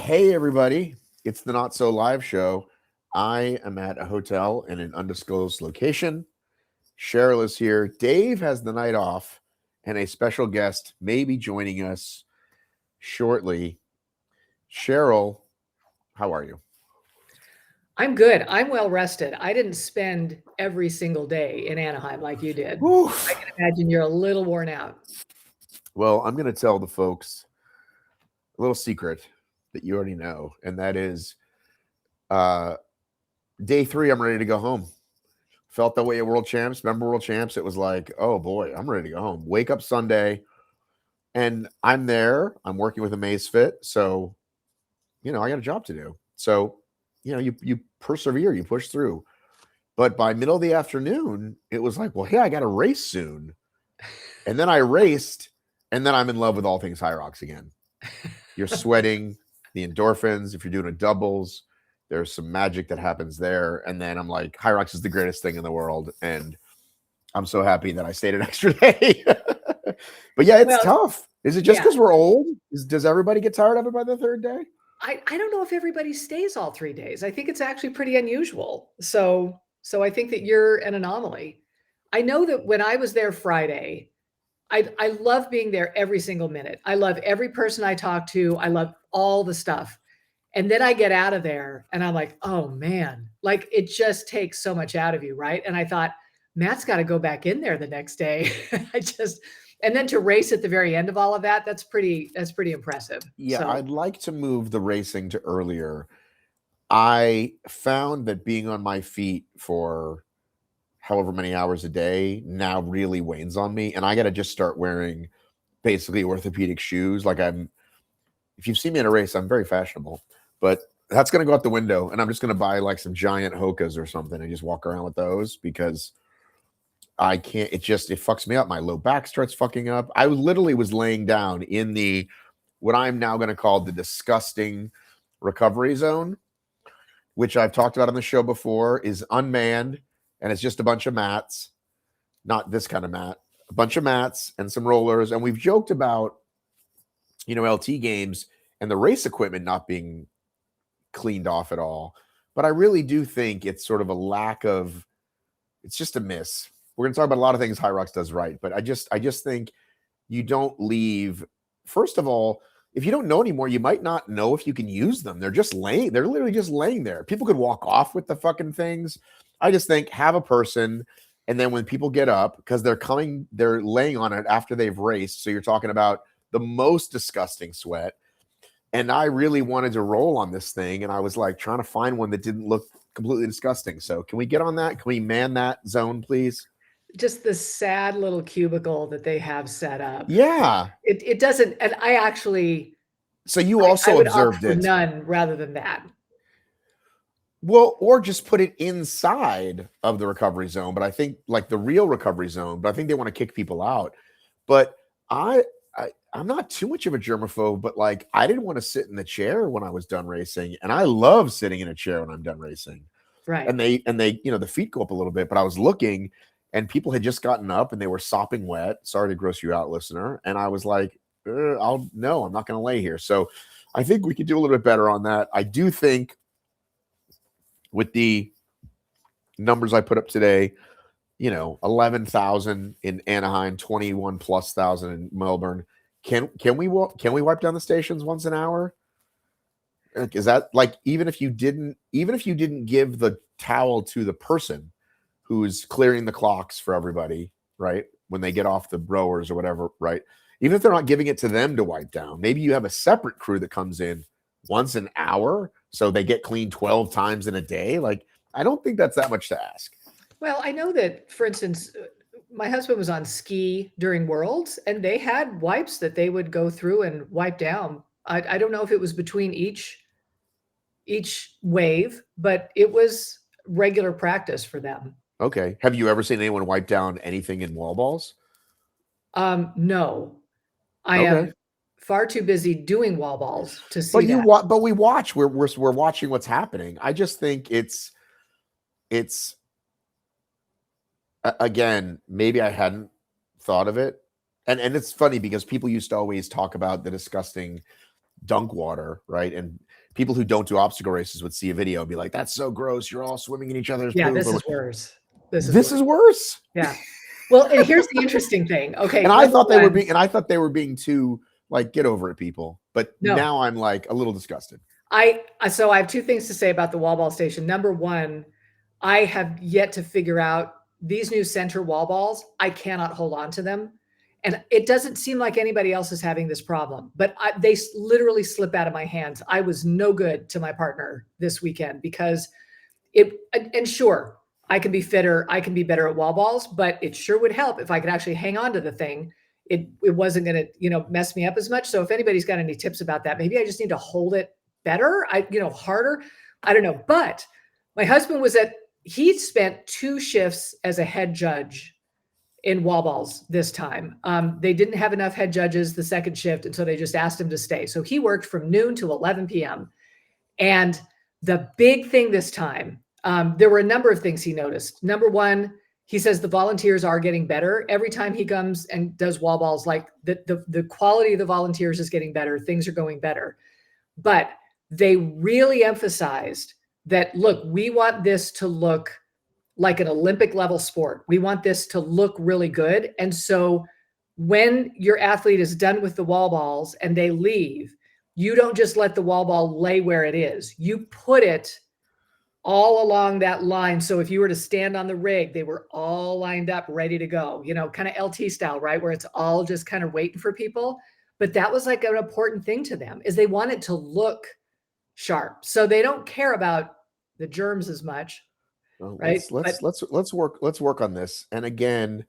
Hey, everybody. It's the Not So Live show. I am at a hotel in an undisclosed location. Cheryl is here. Dave has the night off, and a special guest may be joining us shortly. Cheryl, how are you? I'm good. I'm well rested. I didn't spend every single day in Anaheim like you did. I Oof. can imagine you're a little worn out. Well, I'm going to tell the folks a little secret that you already know, and that is uh, day 3, I'm ready to go home. Felt that way at World Champs. Remember World Champs? It was like, oh boy, I'm ready to go home. Wake up Sunday, and I'm there. I'm working with Amazfit, so I got a job to do. So you persevere, you push through. But by middle of the afternoon, it was like, well, hey, I got to race soon, and then I raced, and then I'm in love with all things HYROX again. You're sweating, the endorphins. If you're doing a doubles, there's some magic that happens there, and then I'm like, HYROX is the greatest thing in the world, and I'm so happy that I stayed an extra day. But yeah, it's Well, tough. Is it just yeah. because we're old? Does everybody get tired of it by the third day? I don't know if everybody stays all 3 days. I think it's actually pretty unusual. So I think that you're an anomaly. I know that when I was there Friday, I love being there every single minute. I love every person I talk to. I love all the stuff. And then I get out of there and I'm like, oh man, like it just takes so much out of you, right? And I thought, Matt's got to go back in there the next day. And then to race at the very end of all of that, that's pretty impressive. Yeah, So I'd like to move the racing to earlier. I found that being on my feet for however many hours a day now really wanes on me, and I got to just start wearing basically orthopedic shoes. If you've seen me in a race, I'm very fashionable, but that's going to go out the window, and I'm just going to buy like some giant Hokas or something and just walk around with those because I can't. It fucks me up. My low back starts fucking up. I literally was laying down in the what I'm now going to call the disgusting recovery zone, which I've talked about on the show before, is unmanned, and it's just a bunch of mats, not this kind of mat, a bunch of mats and some rollers. And we've joked about, LT games and the race equipment not being cleaned off at all. But I really do think it's sort of a lack of, it's just a miss. We're going to talk about a lot of things HYROX does right, but I just think you don't leave. First of all, if you don't know anymore, you might not know if you can use them. They're literally just laying there. People could walk off with the fucking things. I just think have a person, and then when people get up, because they're laying on it after they've raced. So you're talking about the most disgusting sweat. And I really wanted to roll on this thing, and I was like trying to find one that didn't look completely disgusting. So can we get on that? Can we man that zone, please? just the sad little cubicle that they have set up. Yeah. It doesn't, and So you I also would opt observed for it. none rather than that. Well, or just put it inside of the recovery zone, but I think like the real recovery zone, but I think they want to kick people out. But I'm not too much of a germaphobe, but like I didn't want to sit in the chair when I was done racing, and I love sitting in a chair when I'm done racing. Right. And they the feet go up a little bit, but I was looking and people had just gotten up and they were sopping wet. Sorry to gross you out, listener. And I was like, I'm not going to lay here. So I think we could do a little bit better on that. I do think with the numbers I put up today, 11,000 in Anaheim, 21 plus thousand in Melbourne. Can we wipe down the stations once an hour? Is that like even if you didn't give the towel to the person who's clearing the clocks for everybody, right? When they get off the rowers or whatever, right? Even if they're not giving it to them to wipe down, maybe you have a separate crew that comes in once an hour so they get clean 12 times in a day. Like, I don't think that's that much to ask. Well, I know that, for instance, my husband was on ski during Worlds, and they had wipes that they would go through and wipe down. I don't know if it was between each wave, but it was regular practice for them. Okay. Have you ever seen anyone wipe down anything in wall balls? No, I Okay. am far too busy doing wall balls to see But that. but we watch. We're watching what's happening. I just think it's again, maybe I hadn't thought of it. And it's funny because people used to always talk about the disgusting dunk water, right? And people who don't do obstacle races would see a video and be like, "That's so gross! You're all swimming in each other's Yeah, poop." this I'm is like, worse. This is this worse. is worse. Yeah. Well, and here's the interesting thing. Okay, And I number thought they were one, being, and I thought they were being too like get over it, people. But no, now I'm like a little disgusted. so I have two things to say about the wall ball station. Number one, I have yet to figure out these new center wall balls. I cannot hold on to them. And it doesn't seem like anybody else is having this problem, but they literally slip out of my hands. I was no good to my partner this weekend because and sure, I can be fitter, I can be better at wall balls, but it sure would help if I could actually hang on to the thing. It wasn't going to, mess me up as much. So if anybody's got any tips about that, maybe I just need to hold it better, harder. I don't know. But my husband he spent 2 shifts as a head judge in wall balls this time. They didn't have enough head judges the second shift, and so they just asked him to stay. So he worked from noon to 11 p.m. And the big thing this time, there were a number of things he noticed. Number one, he says the volunteers are getting better. Every time he comes and does wall balls, like the quality of the volunteers is getting better. Things are going better. But they really emphasized that, look, we want this to look like an Olympic level sport. We want this to look really good. And so when your athlete is done with the wall balls and they leave, you don't just let the wall ball lay where it is. You put it all along that line. So if you were to stand on the rig, they were all lined up, ready to go, kind of LT style, right? Where it's all just kind of waiting for people. But that was like an important thing to them, is they want it to look sharp. So they don't care about the germs as much. Well, Right. let's work on this. And again,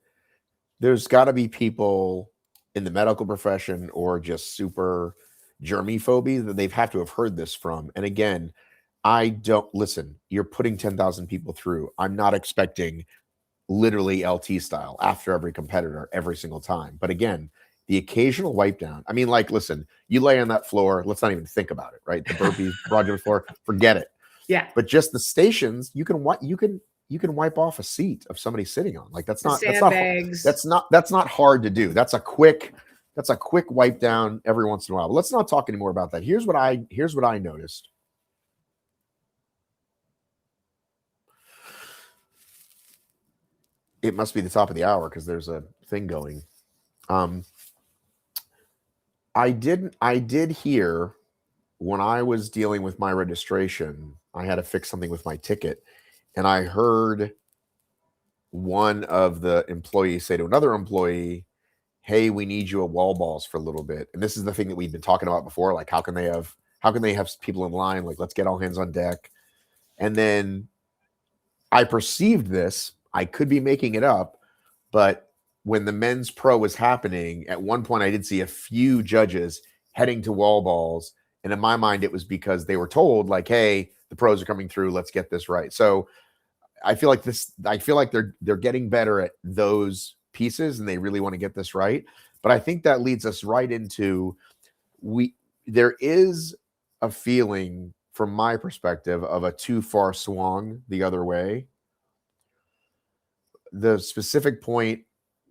there's got to be people in the medical profession or just super germy phobia that they've have to have heard this from. And again, I don't listen. You're putting 10,000 people through. I'm not expecting literally LT style after every competitor every single time. But again, the occasional wipe down. I mean, like, listen, you lay on that floor. Let's not even think about it, right? The burpees, broad floor, forget it. Yeah. But just the stations, you can wipe off a seat of somebody sitting on. Like that's not hard to do. That's a quick wipe down every once in a while. But let's not talk anymore about that. Here's what I noticed. It must be the top of the hour because there's a thing going. I did hear when I was dealing with my registration, I had to fix something with my ticket, and I heard one of the employees say to another employee, "Hey, we need you at wall balls for a little bit." And this is the thing that we've been talking about before. Like, how can they have people in line? Like, let's get all hands on deck. And then I perceived this. I could be making it up, but when the men's pro was happening, at one point I did see a few judges heading to wall balls. And in my mind, it was because they were told, like, hey, the pros are coming through. Let's get this right. So I feel like they're getting better at those pieces and they really want to get this right. But I think that leads us right into there is a feeling from my perspective of a too far swung the other way. The specific point,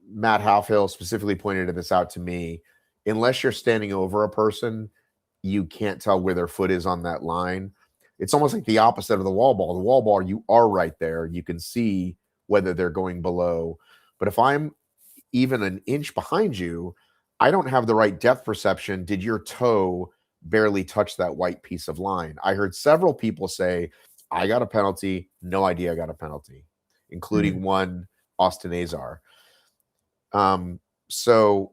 Matt Halfhill specifically pointed this out to me. Unless you're standing over a person, you can't tell where their foot is on that line. It's almost like the opposite of the wall ball. The wall ball, you are right there. You can see whether they're going below. But if I'm even an inch behind you, I don't have the right depth perception. Did your toe barely touch that white piece of line? I heard several people say, I got a penalty. No idea I got a penalty, including one Austin Azar. So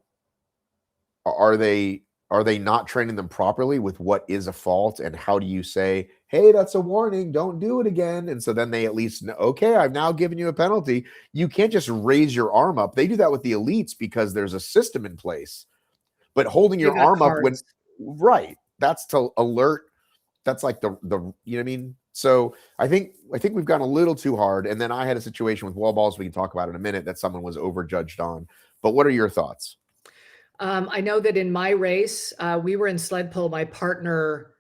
are they not training them properly with what is a fault, and how do you say, hey, that's a warning, don't do it again? And so then they at least know, okay, I've now given you a penalty. You can't just raise your arm up. They do that with the elites because there's a system in place. But holding your arm up that's to alert. That's like the you know what I mean? So I think we've gone a little too hard. And then I had a situation with wall balls we can talk about in a minute that someone was overjudged on. But what are your thoughts? I know that in my race, we were in sled pull. My partner,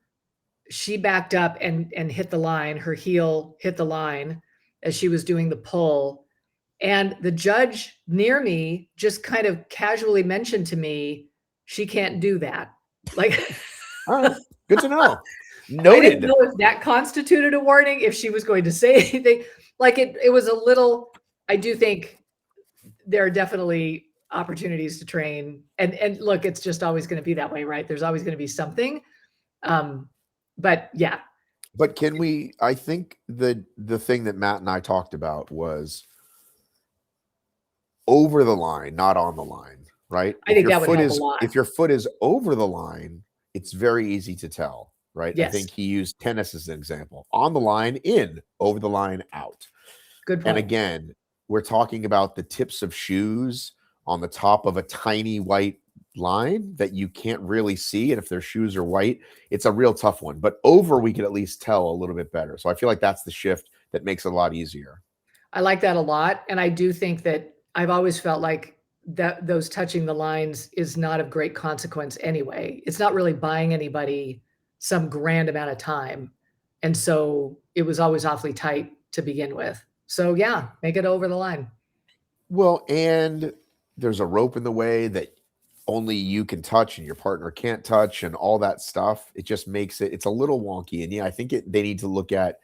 she backed up and hit the line. Her heel hit the line as she was doing the pull. And the judge near me just kind of casually mentioned to me, she can't do that. Like, All right. Good to know. I didn't Noted. know if that constituted a warning, if she was going to say anything. Like it was a little, I do think there are definitely opportunities to train. And look, it's just always going to be that way, right? There's always going to be something. But yeah. But can we, I think the thing that Matt and I talked about was over the line, not on the line, right? I think that would help a lot. If your foot is over the line, it's very easy to tell, right? I Yes. think he used tennis as an example. On the line, in, over the line, out. Good And point. again, we're talking about the tips of shoes on the top of a tiny white line that you can't really see. And if their shoes are white, it's a real tough one. But over, we could at least tell a little bit better. So I feel like that's the shift that makes it a lot easier. I like that a lot. And I do think that I've always felt like that those touching the lines is not of great consequence anyway. It's not really buying anybody some grand amount of time. And so it was always awfully tight to begin with. So yeah, make it over the line. Well, and there's a rope in the way that only you can touch and your partner can't touch and all that stuff. It just makes it's a little wonky. And yeah, I think they need to look at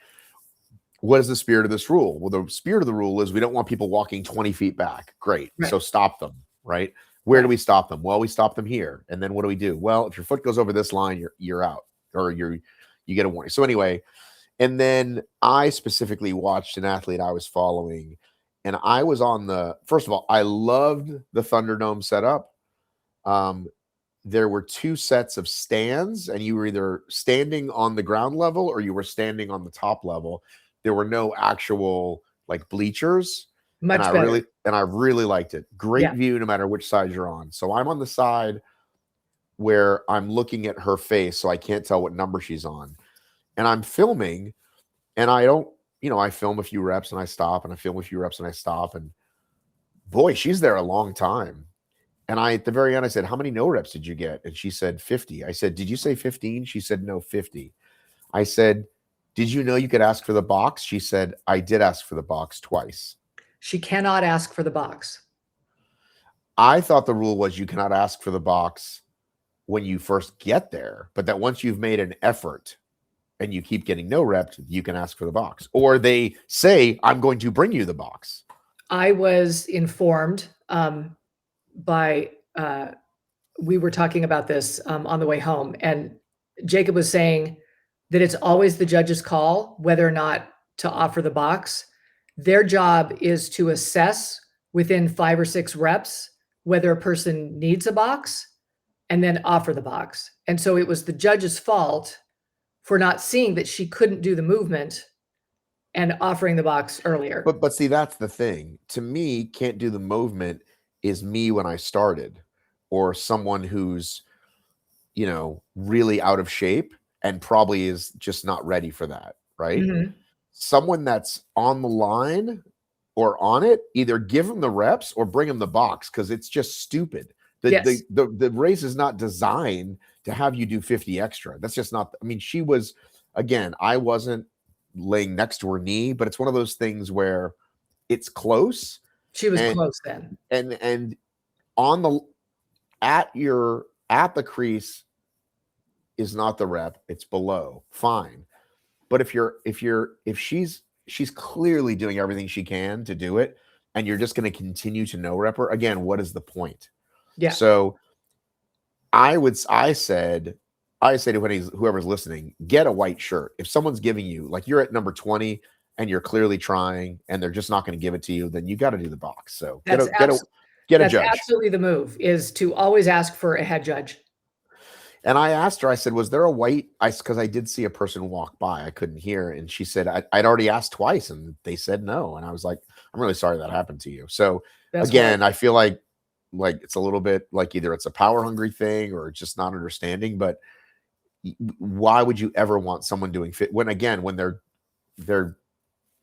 what is the spirit of this rule? Well, the spirit of the rule is we don't want people walking 20 feet back. Great. Right. So stop them, right? Where do we stop them? Well, we stop them here. And then what do we do? Well, if your foot goes over this line, you're out, or you get a warning. So anyway, and then I specifically watched an athlete I was following, and I was first of all, I loved the Thunderdome setup. There were 2 sets of stands, and you were either standing on the ground level or you were standing on the top level. There were no actual like bleachers. Much better. I really liked it. Great view no matter which side you're on. So I'm on the side where I'm looking at her face, so I can't tell what number she's on. And I'm filming, and I don't, I film a few reps and I stop, and I film a few reps and I stop. And boy, she's there a long time. And at the very end, I said, how many no reps did you get? And she said 50. I said, did you say 15? She said, no, 50. I said, did you know you could ask for the box? She said, I did ask for the box twice. She cannot ask for the box. I thought the rule was you cannot ask for the box when you first get there, but that once you've made an effort and you keep getting no reps, you can ask for the box. Or they say, I'm going to bring you the box. I was informed by, we were talking about this on the way home, and Jacob was saying that it's always the judge's call whether or not to offer the box. Their job is to assess within 5 or 6 reps whether a person needs a box and then offer the box. And so it was the judge's fault for not seeing that she couldn't do the movement and offering the box earlier. But see, that's the thing. To me, can't do the movement is me when I started, or someone who's, really out of shape and probably is just not ready for that, right? Mm-hmm. Someone that's on the line or on it, either give them the reps or bring them the box, because it's just stupid. The race is not designed to have you do 50 extra. That's just not, she was, again, I wasn't laying next to her knee, but it's one of those things where it's close. She was close then. And on the, at the crease is not the rep, it's below, fine. But if she's clearly doing everything she can to do it, and you're just going to continue to no rep her, again, what is the point? Yeah. So I say to whoever's listening, get a white shirt. If someone's giving you, like, you're at number 20 and you're clearly trying and they're just not going to give it to you, then you got to do the box. So get a judge. That's absolutely the move, is to always ask for a head judge. And I asked her, I said, was there a white, because I did see a person walk by, I couldn't hear. And she said, I'd already asked twice and they said no. And I was like, I'm really sorry that happened to you. So again, I feel like it's a little bit like either it's a power hungry thing or just not understanding, but why would you ever want someone doing fit when they're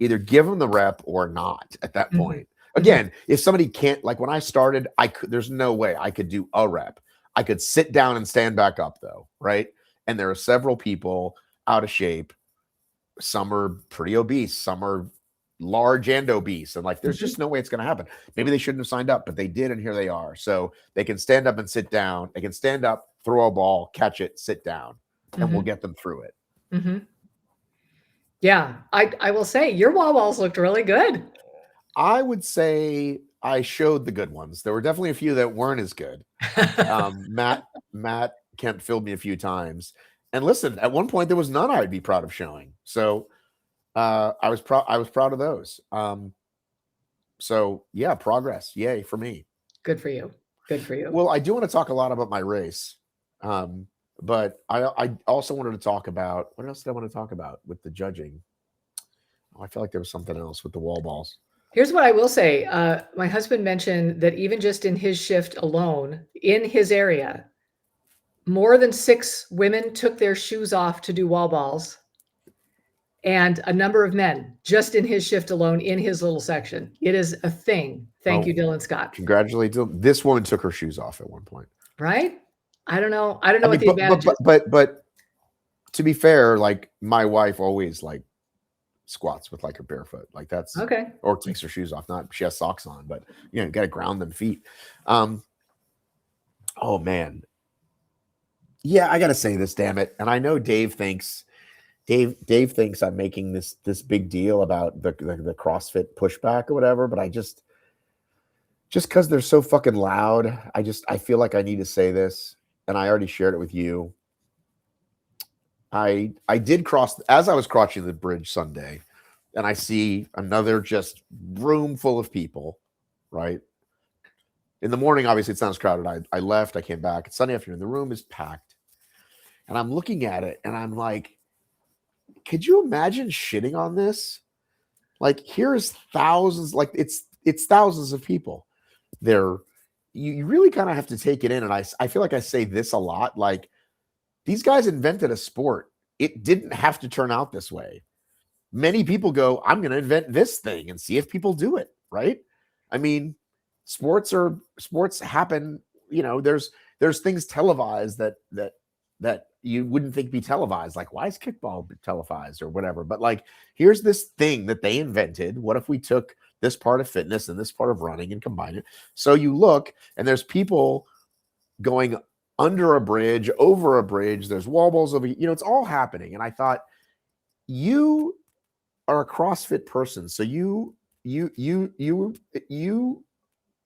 either give them the rep or not at that point. Again, if somebody can't, like when I started, there's no way I could do a rep. I could sit down and stand back up though, right? And there are several people out of shape. Some are pretty obese, some are large and obese. And there's just no way it's going to happen. Maybe they shouldn't have signed up, but they did. And here they are. So they can stand up and sit down. They can stand up, throw a ball, catch it, sit down. and we'll get them through it. Yeah, I will say your wall balls looked really good. I would say I showed the good ones. There were definitely a few that weren't as good. Matt Kemp filled me a few times. And listen, at one point there was none I'd be proud of showing. So I was proud of those. So yeah, progress. Yay for me. Good for you. Good for you. Well, I do want to talk a lot about my race. But I also wanted to talk about, what else did I want to talk about with the judging? Oh, I feel like there was something else with the wall balls. Here's what I will say. My husband mentioned that even just in his shift alone, in his area, more than 6 women took their shoes off to do wall balls, and a number of men just in his shift alone in his little section. It is a thing. Thank you, Dylan Scott. Congratulations. This woman took her shoes off at one point. Right? I don't know what the advantage is. But to be fair, like my wife always like squats with like her barefoot, like that's okay, or takes her shoes off. Not she has socks on, but you got to ground them feet. Oh man, yeah, I got to say this, damn it. And I know Dave thinks I'm making this big deal about the CrossFit pushback or whatever, but I just because they're so fucking loud, I feel like I need to say this, and I already shared it with you. I did cross as I was crossing the bridge Sunday, and I see another just room full of people, right? In the morning, obviously, it sounds crowded. I left, I came back. It's Sunday afternoon. The room is packed. And I'm looking at it, and I'm like, could you imagine shitting on this? Like, here's thousands, like it's thousands of people. You really kind of have to take it in. And I feel like I say this a lot. Like, these guys invented a sport. It didn't have to turn out this way. Many people go, I'm going to invent this thing and see if people do it, right? I mean, sports happen, there's things televised that you wouldn't think be televised. Like, why is kickball televised or whatever? But like, here's this thing that they invented. What if we took this part of fitness and this part of running and combine it? So you look and there's people going under a bridge, over a bridge. There's wall balls over, it's all happening. And I thought, you are a CrossFit person. So you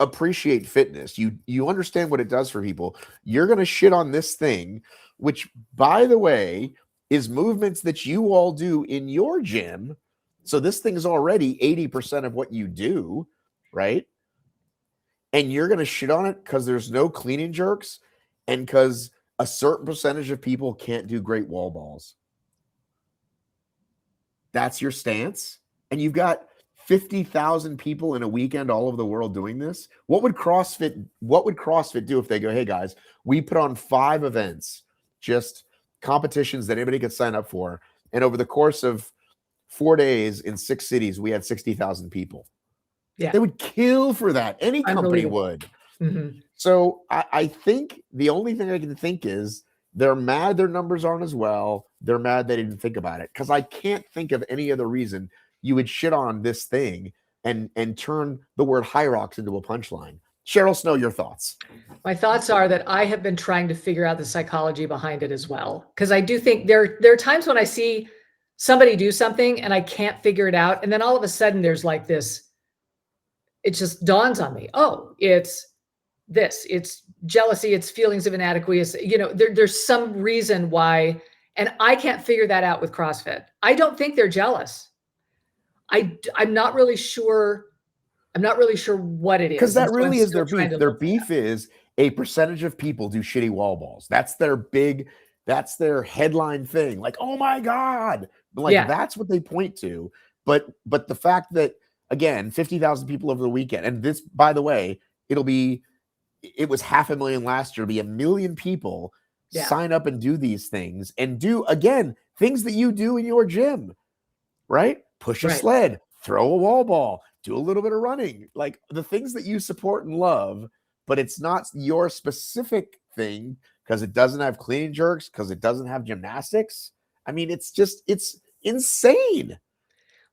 appreciate fitness. You understand what it does for people. You're going to shit on this thing, which, by the way, is movements that you all do in your gym. So this thing is already 80% of what you do, right? And you're going to shit on it because there's no clean and jerks and because a certain percentage of people can't do great wall balls. That's your stance. And you've got 50,000 people in a weekend all over the world doing this. What would CrossFit do if they go, hey guys, we put on 5 events, just competitions that anybody could sign up for. And over the course of 4 days in 6 cities, we had 60,000 people. Yeah. They would kill for that. Any company would. Mm-hmm. So I think the only thing I can think is they're mad their numbers aren't as well. They're mad they didn't think about it. Because I can't think of any other reason you would shit on this thing and turn the word HYROX into a punchline. Cheryl Snow, your thoughts? My thoughts are that I have been trying to figure out the psychology behind it as well. Because I do think there are times when I see somebody do something and I can't figure it out. And then all of a sudden there's like this, it just dawns on me. Oh, it's this, it's jealousy, it's feelings of inadequacy. There's some reason why, and I can't figure that out with CrossFit. I don't think they're jealous. I'm not really sure. I'm not really sure what it is. Because that really is their beef. Their beef is a percentage of people do shitty wall balls. That's their headline thing. Like, oh my God. Like, that's what they point to. But the fact that, again, 50,000 people over the weekend, and this, by the way, it was 500,000 last year. It'll be 1 million people sign up and do these things and do, again, things that you do in your gym, right? Push a sled, throw a wall ball, do a little bit of running, like the things that you support and love, but it's not your specific thing because it doesn't have clean and jerks, because it doesn't have gymnastics. I mean, it's insane.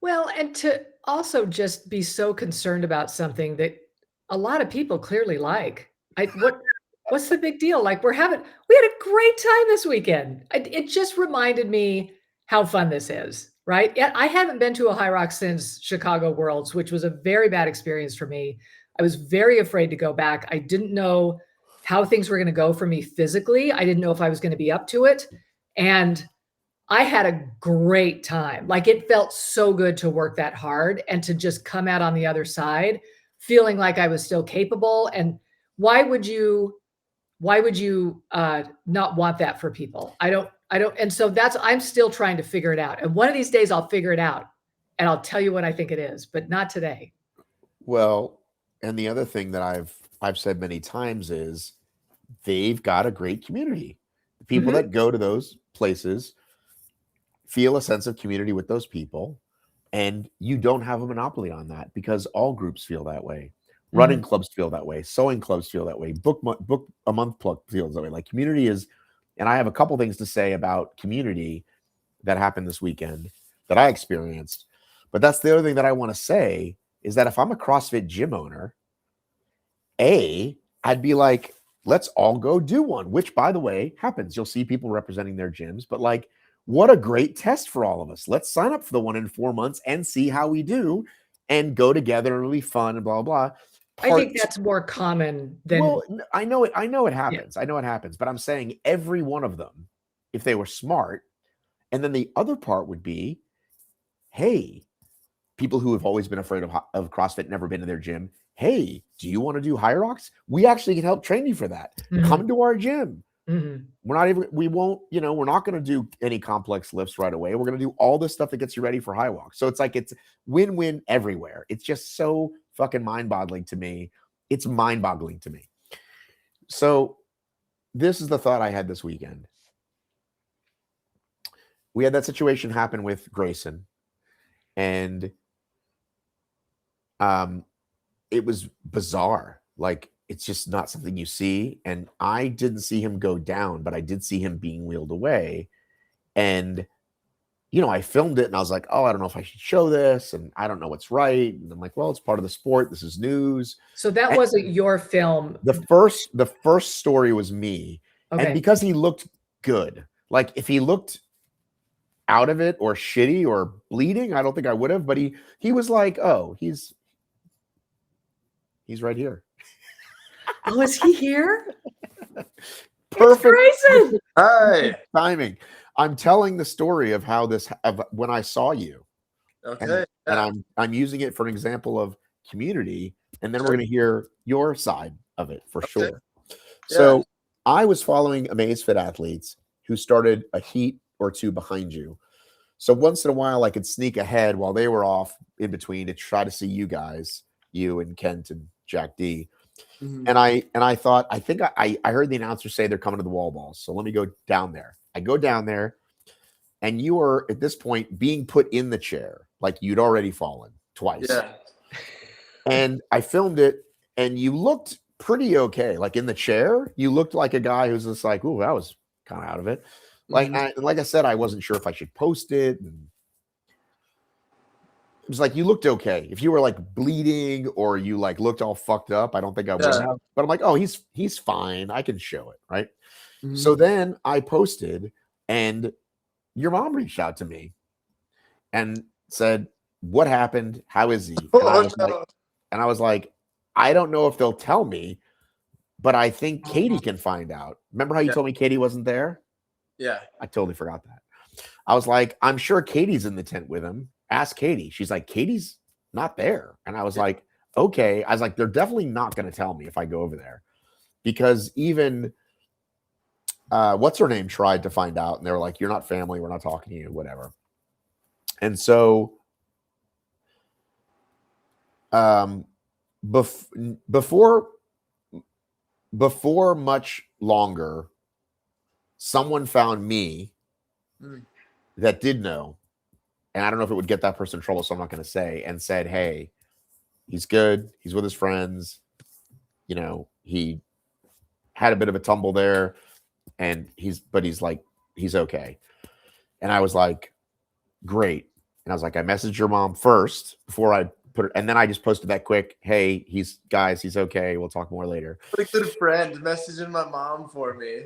Well, and to also just be so concerned about something that a lot of people clearly like. What's the big deal? Like we had a great time this weekend. It just reminded me how fun this is, right? I haven't been to a HYROX since Chicago Worlds, which was a very bad experience for me. I was very afraid to go back. I didn't know how things were going to go for me physically. I didn't know if I was going to be up to it. And I had a great time. Like it felt so good to work that hard and to just come out on the other side feeling like I was still capable. And why would you not want that for people? I don't. And so I'm still trying to figure it out. And one of these days I'll figure it out and I'll tell you what I think it is, but not today. Well, and the other thing that I've said many times is they've got a great community. The people that go to those places feel a sense of community with those people, and you don't have a monopoly on that because all groups feel that way. Running clubs feel that way. Sewing clubs feel that way. Book a month club feels that way. Like community is, and I have a couple things to say about community that happened this weekend that I experienced. But that's the other thing that I want to say is that if I'm a CrossFit gym owner, I'd be like, let's all go do one, which by the way happens. You'll see people representing their gyms, but like, what a great test for all of us. Let's sign up for the one in 4 months and see how we do and go together. It'll be fun and blah, blah. I think that's more common than. Well, I know it happens. Yeah. I know it happens, but I'm saying every one of them, if they were smart, and then the other part would be, hey, people who have always been afraid of CrossFit, never been to their gym. Hey, do you want to do HYROX? We actually can help train you for that. Come to our gym. We're not going to do any complex lifts right away. We're going to do all this stuff that gets you ready for HYROX. So it's like, it's win-win everywhere. It's just so fucking mind-boggling to me. It's mind-boggling to me. So this is the thought I had this weekend. We had that situation happen with Greyson, and it was bizarre. Like, it's just not something you see. And I didn't see him go down, but I did see him being wheeled away. And, I filmed it and I was like, oh, I don't know if I should show this. And I don't know what's right. And I'm like, well, it's part of the sport. This is news. So that wasn't your film. The first story was me. Okay. And because he looked good, like if he looked out of it or shitty or bleeding, I don't think I would have, but he was like, oh, he's right here. Oh, is he here? Perfect. Hi. Timing. I'm telling the story of how when I saw you. Okay. And I'm using it for an example of community, and then we're going to hear your side of it for sure. Yeah. So I was following Amazfit athletes who started a heat or two behind you. So once in a while I could sneak ahead while they were off in between to try to see you guys, you and Kent and Jack D. And I thought, I think I heard the announcer say they're coming to the wall balls. So let me go down there. I go down there, and you were at this point being put in the chair, like you'd already fallen twice. Yeah. And I filmed it, and you looked pretty okay. Like in the chair, you looked like a guy who's just like, ooh, that was kind of out of it. Like, like I said, I wasn't sure if I should post it. And it was like, you looked okay. If you were like bleeding or you like looked all fucked up, I don't think I would have. But I'm like, oh, he's fine. I can show it, right? So then I posted, and your mom reached out to me and said, what happened? How is he? And I was like, I don't know if they'll tell me, but I think Katie can find out. Remember how you told me Katie wasn't there? Yeah. I totally forgot that. I was like, I'm sure Katie's in the tent with him. Ask Katie. She's like, Katie's not there. And I was like, okay. I was like, they're definitely not going to tell me if I go over there, because even what's her name tried to find out, and they were like, you're not family. We're not talking to you, whatever. And so before much longer, someone found me that did know. And I don't know if it would get that person in trouble, so I'm not going to say, and said, hey, he's good. He's with his friends. He had a bit of a tumble there, and he's okay. And I was like, great. And I was like, I messaged your mom first before I put it, and then I just posted that quick, hey, he's okay. We'll talk more later. What a good friend messaging my mom for me.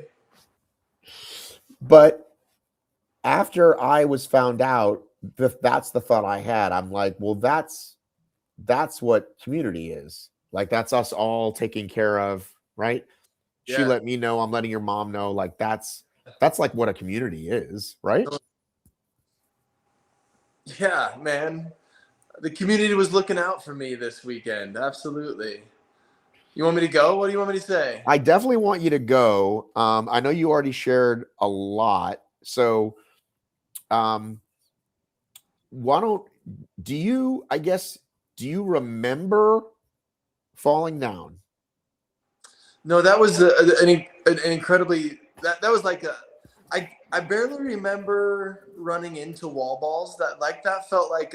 But after I was found out, that's the thought I had. I'm like, well, that's what community is. Like, that's us all taking care of, right? Yeah. She let me know, I'm letting your mom know. Like, that's like what a community is, right? Yeah, man. The community was looking out for me this weekend. Absolutely. You want me to go? What do you want me to say? I definitely want you to go. I know you already shared a lot. So do you remember falling down? No, that was an incredibly, that was like I barely remember running into wall balls. That felt like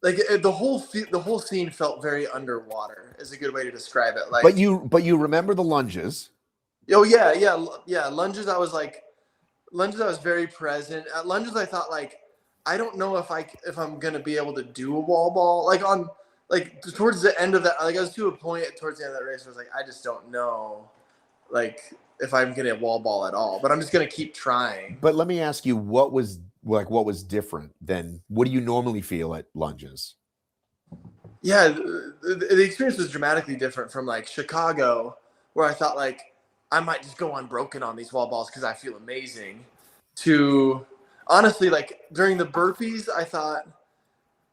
the whole scene felt very underwater is a good way to describe it. Like, but you remember the lunges. Oh yeah. Lunges, I was very present. At lunges, I thought, like, I don't know if I'm gonna be able to do a wall ball. Like towards the end of that, like I was to a point towards the end of that race, I was like, I just don't know, like, if I'm gonna wall ball at all. But I'm just gonna keep trying. But let me ask you, what was different than what do you normally feel at lunges? Yeah, the experience was dramatically different from like Chicago, where I thought like I might just go unbroken on these wall balls because I feel amazing, to honestly, like, during the burpees, I thought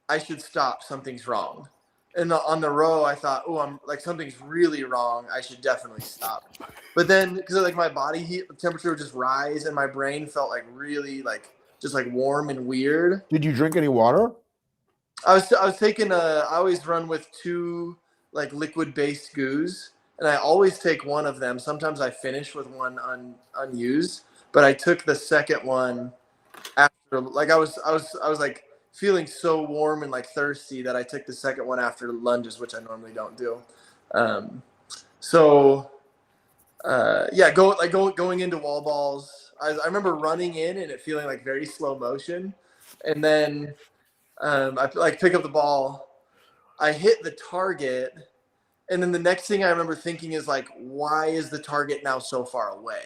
I should stop. Something's wrong. And on the row, I thought, oh, I'm like, something's really wrong. I should definitely stop. But then, because like my body heat temperature would just rise, and my brain felt like really like just like warm and weird. Did you drink any water? I was taking I always run with 2 like liquid based goos, and I always take one of them. Sometimes I finish with one unused, but I took the second one after, like, I was like feeling so warm and like thirsty that I took the second one after lunges, which I normally don't do. Going into wall balls, I remember running in and it feeling like very slow motion, and then I like pick up the ball, I hit the target, and then the next thing I remember thinking is like, why is the target now so far away?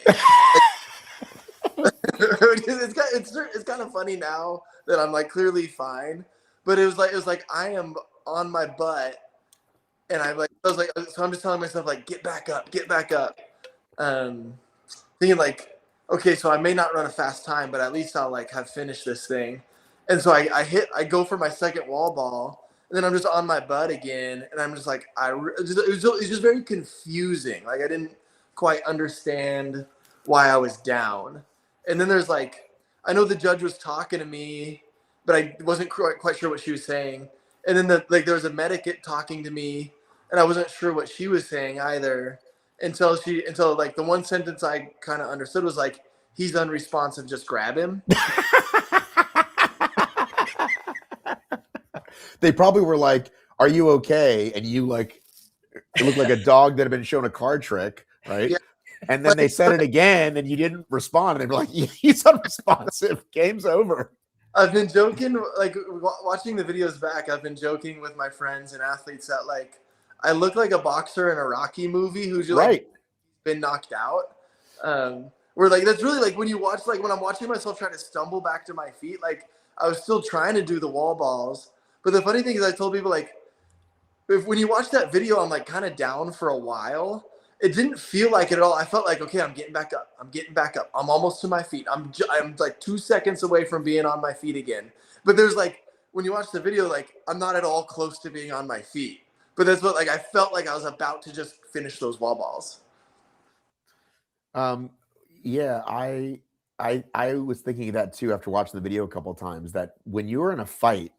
It's kind of funny now that I'm like clearly fine, but it was like I am on my butt, and I was like, so I'm just telling myself like, get back up, thinking like, okay, so I may not run a fast time, but at least I'll like have finished this thing. And so I go for my second wall ball, and then I'm just on my butt again, and I'm just like, it was just very confusing. Like, I didn't quite understand why I was down. And then there's like, I know the judge was talking to me, but I wasn't quite sure what she was saying. And then there was a medic talking to me, and I wasn't sure what she was saying either, until like the one sentence I kind of understood was like, he's unresponsive, just grab him. They probably were like, are you okay? And you like, it looked like a dog that had been shown a card trick, right? Yeah. And then they said it again and you didn't respond. And they were like, he's unresponsive. Game's over. I've been joking, like, watching the videos back, I've been joking with my friends and athletes that like I look like a boxer in a Rocky movie who's just like been knocked out. Where like that's really like when you watch, like when I'm watching myself trying to stumble back to my feet, like I was still trying to do the wall balls. But the funny thing is, I told people like, when you watch that video, I'm like kind of down for a while. It didn't feel like it at all. I felt like, okay, I'm getting back up. I'm almost to my feet. I'm like 2 seconds away from being on my feet again. But there's like, when you watch the video, like I'm not at all close to being on my feet. But that's what, like, I felt like I was about to just finish those wall balls. Yeah, I was thinking of that too after watching the video a couple of times, that when you're in a fight,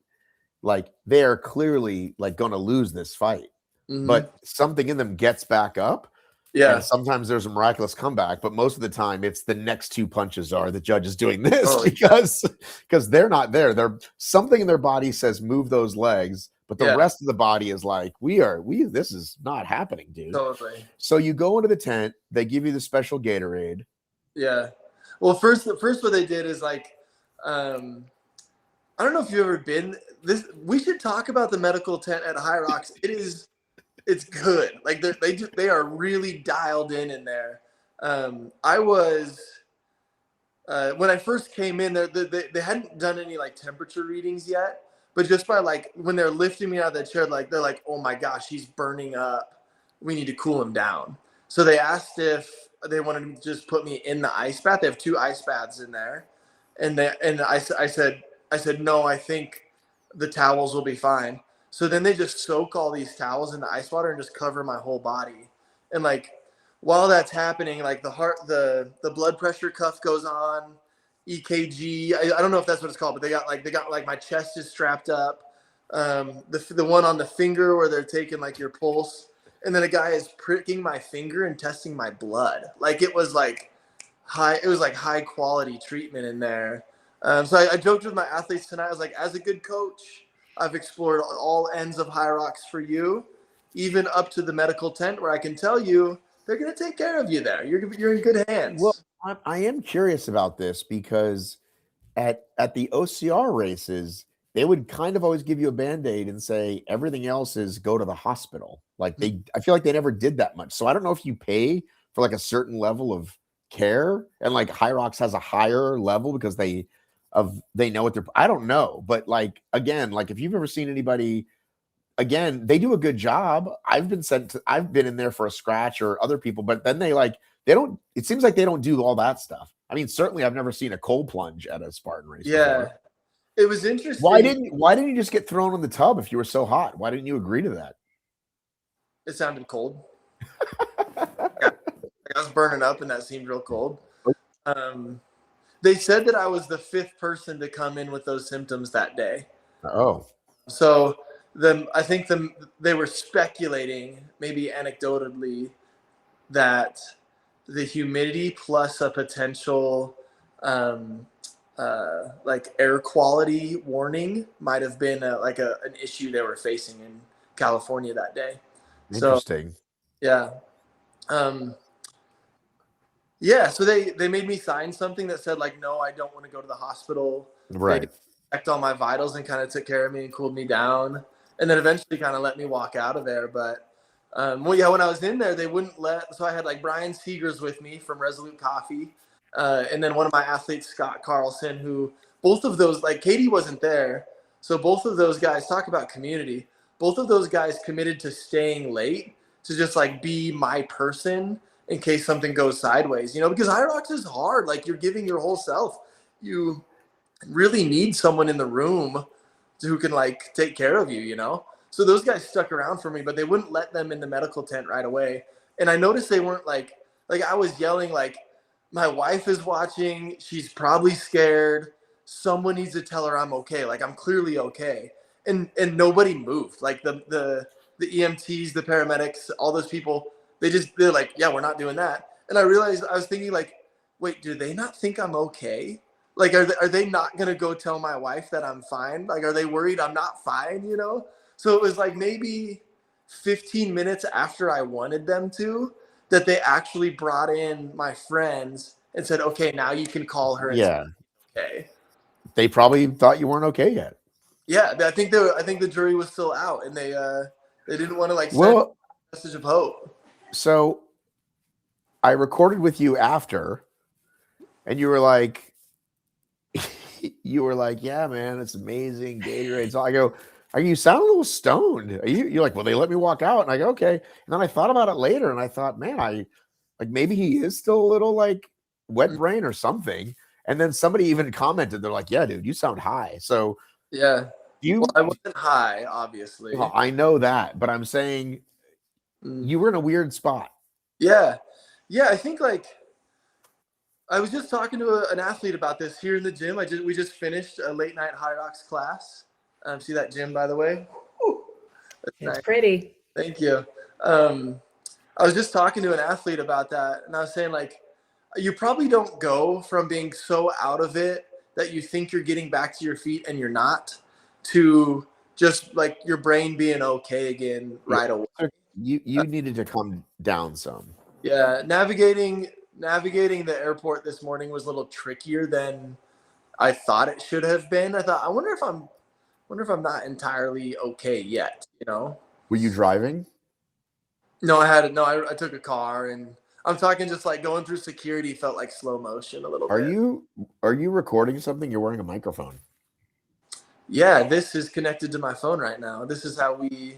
like they are clearly like going to lose this fight, but something in them gets back up. Yeah. And sometimes there's a miraculous comeback, but most of the time it's the next 2 punches are the judge is doing this because they're not there. They're something in their body says move those legs, but the rest of the body is like, this is not happening, dude. Totally. So you go into the tent, they give you the special Gatorade. Yeah. Well, first what they did is like, I I don't know if you've ever been this. We should talk about the medical tent at HYROX. It's good. Like they are really dialed in there. I was when I first came in there, they hadn't done any like temperature readings yet, but just by like when they're lifting me out of the chair, like they're like, oh my gosh, he's burning up. We need to cool him down. So they asked if they wanted to just put me in the ice bath. They have 2 ice baths in there, and I said no. I think the towels will be fine. So then they just soak all these towels in the ice water and just cover my whole body. And like while that's happening, like the blood pressure cuff goes on, EKG. I don't know if that's what it's called, but they got like my chest is strapped up. The one on the finger where they're taking like your pulse, and then a guy is pricking my finger and testing my blood. Like it was like high quality treatment in there. So I joked with my athletes tonight. I was like, as a good coach, I've explored all ends of HYROX for you, even up to the medical tent, where I can tell you they're going to take care of you there. You're in good hands. Well, I am curious about this because at the OCR races, they would kind of always give you a Band-Aid and say everything else is go to the hospital. Like I feel like they never did that much. So I don't know if you pay for like a certain level of care, and like HYROX has a higher level because they know what they're, I don't know, but like again, like if you've ever seen anybody, again, they do a good job. I've been in there for a scratch or other people, but then it seems like they don't do all that stuff. I mean, certainly I've never seen a cold plunge at a Spartan race. Yeah. Before. It was interesting. Why didn't you just get thrown in the tub if you were so hot? Why didn't you agree to that? It sounded cold. I was burning up and that seemed real cold. They said that I was the 5th person to come in with those symptoms that day. Oh. So I think they were speculating, maybe anecdotally, that the humidity plus a potential like air quality warning might have been an issue they were facing in California that day. Interesting. So, yeah. Yeah, so they made me sign something that said like, no, I don't want to go to the hospital. Right. They checked all my vitals and kind of took care of me and cooled me down, and then eventually kind of let me walk out of there. But well, yeah, when I was in there, they wouldn't let. So I had like Brian Seegers with me from Resolute Coffee, and then one of my athletes, Scott Carlson, who both of those, like Katie wasn't there, so both of those guys, talk about community. Both of those guys committed to staying late to just like be my person in case something goes sideways, because HYROX is hard. Like you're giving your whole self. You really need someone in the room who can like take care of you, So those guys stuck around for me, but they wouldn't let them in the medical tent right away. And I noticed they weren't like I was yelling, like, my wife is watching. She's probably scared. Someone needs to tell her I'm okay. Like I'm clearly okay. And nobody moved. Like the EMTs, the paramedics, all those people, they're like, yeah, we're not doing that. And I realized, I was thinking like, wait, do they not think I'm okay? Like, are they not going to go tell my wife that I'm fine? Like, are they worried I'm not fine, So it was like maybe 15 minutes after I wanted them to, that they actually brought in my friends and said, okay, now you can call her. And say, okay. They probably thought you weren't okay yet. Yeah. I think the jury was still out, and they didn't want to like send a message of hope. So I recorded with you after, and you were like, yeah, man, it's amazing. Gatorade. So I go, you sound a little stoned. You're like, well, they let me walk out. And I go, okay. And then I thought about it later, and I thought, man, maybe he is still a little like wet brain or something. And then somebody even commented, they're like, yeah, dude, you sound high. So yeah, I wasn't high, obviously. Well, I know that, but I'm saying you were in a weird spot. Yeah. I think like I was just talking to an athlete about this here in the gym. We just finished a late night HYROX class. See that gym, by the way? It's nice. Pretty. Thank you. I was just talking to an athlete about that, and I was saying like, you probably don't go from being so out of it that you think you're getting back to your feet and you're not, to just like your brain being okay again right away. You needed to come down some. Yeah, navigating the airport this morning was a little trickier than I thought it should have been. I thought, I wonder if I'm not entirely okay yet, you know? Were you driving? No, I took a car, and I'm talking just like going through security felt like slow motion a little Are bit. you recording something? You're wearing a microphone. Yeah, this is connected to my phone right now. This is how we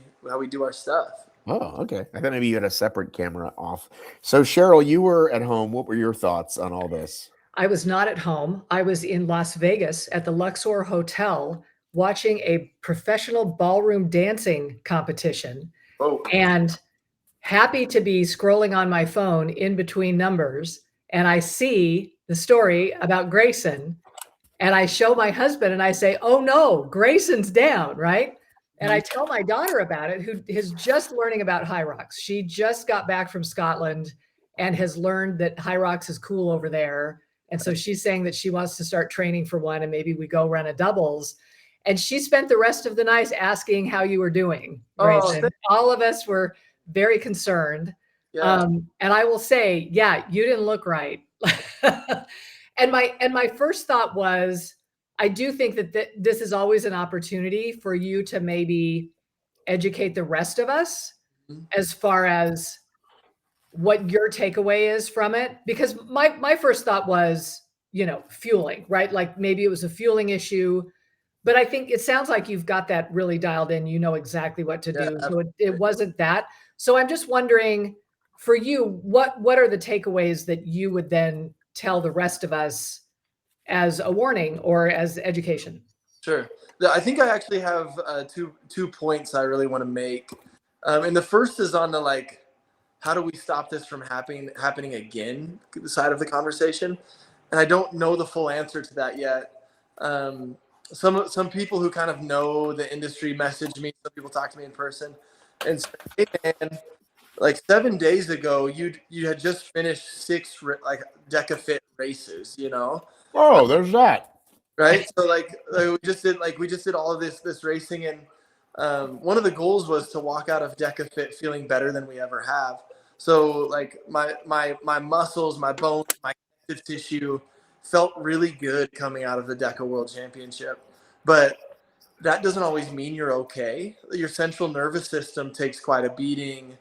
do our stuff. Oh, okay. I thought maybe you had a separate camera off. So Cheryl, you were at home. What were your thoughts on all this? I was not at home. I was in Las Vegas at the Luxor Hotel watching a professional ballroom dancing competition Oh, and happy to be scrolling on my phone in between numbers. And I see the story about Greyson. And I show my husband and I say, oh no, Greyson's down, right? And I tell my daughter about it, who is just learning about HYROX. She just got back from Scotland and has learned that HYROX is cool over there. And so she's saying that she wants to start training for one and maybe we go run a doubles. And she spent the rest of the night asking how you were doing, Greyson. All of us were very concerned. yeah. And I will say, yeah, you didn't look right. And my first thought was, I do think that this is always an opportunity for you to maybe educate the rest of us as far as what your takeaway is from it. Because my first thought was, fueling, right? Like maybe it was a fueling issue, but I think it sounds like you've got that really dialed in. You know exactly what to do. So it wasn't that. So I'm just wondering, for you, what are the takeaways that you would then tell the rest of us as a warning or as education? Sure. I think I actually have two points I really want to make. And the first is on the how do we stop this from happening again, the side of the conversation. And I don't know the full answer to that yet. Some people who kind of know the industry message me. Some people talk to me in person and say, hey man, 7 days ago, you had just finished 6 DecaFit races, Oh, there's that. Right. So we just did all of this racing, and one of the goals was to walk out of DecaFit feeling better than we ever have. So my muscles, my bones, my connective tissue felt really good coming out of the Deca World Championship, but that doesn't always mean you're okay. Your central nervous system takes quite a beating,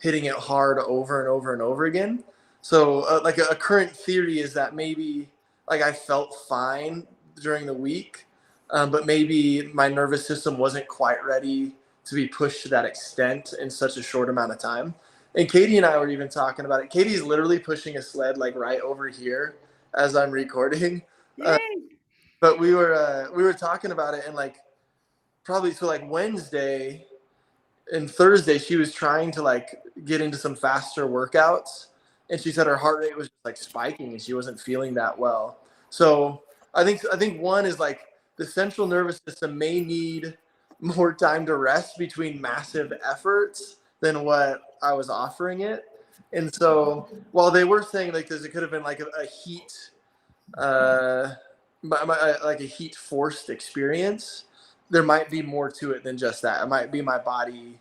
hitting it hard over and over and over again. So a current theory is that maybe I felt fine during the week, but maybe my nervous system wasn't quite ready to be pushed to that extent in such a short amount of time. And Katie and I were even talking about it. Katie's literally pushing a sled right over here as I'm recording. But we were talking about it, and probably so Wednesday and Thursday she was trying to get into some faster workouts, and she said her heart rate was just spiking and she wasn't feeling that well. So I think one is the central nervous system may need more time to rest between massive efforts than what I was offering it. And so while they were saying it could have been a heat a heat forced experience, there might be more to it than just that. It might be my body.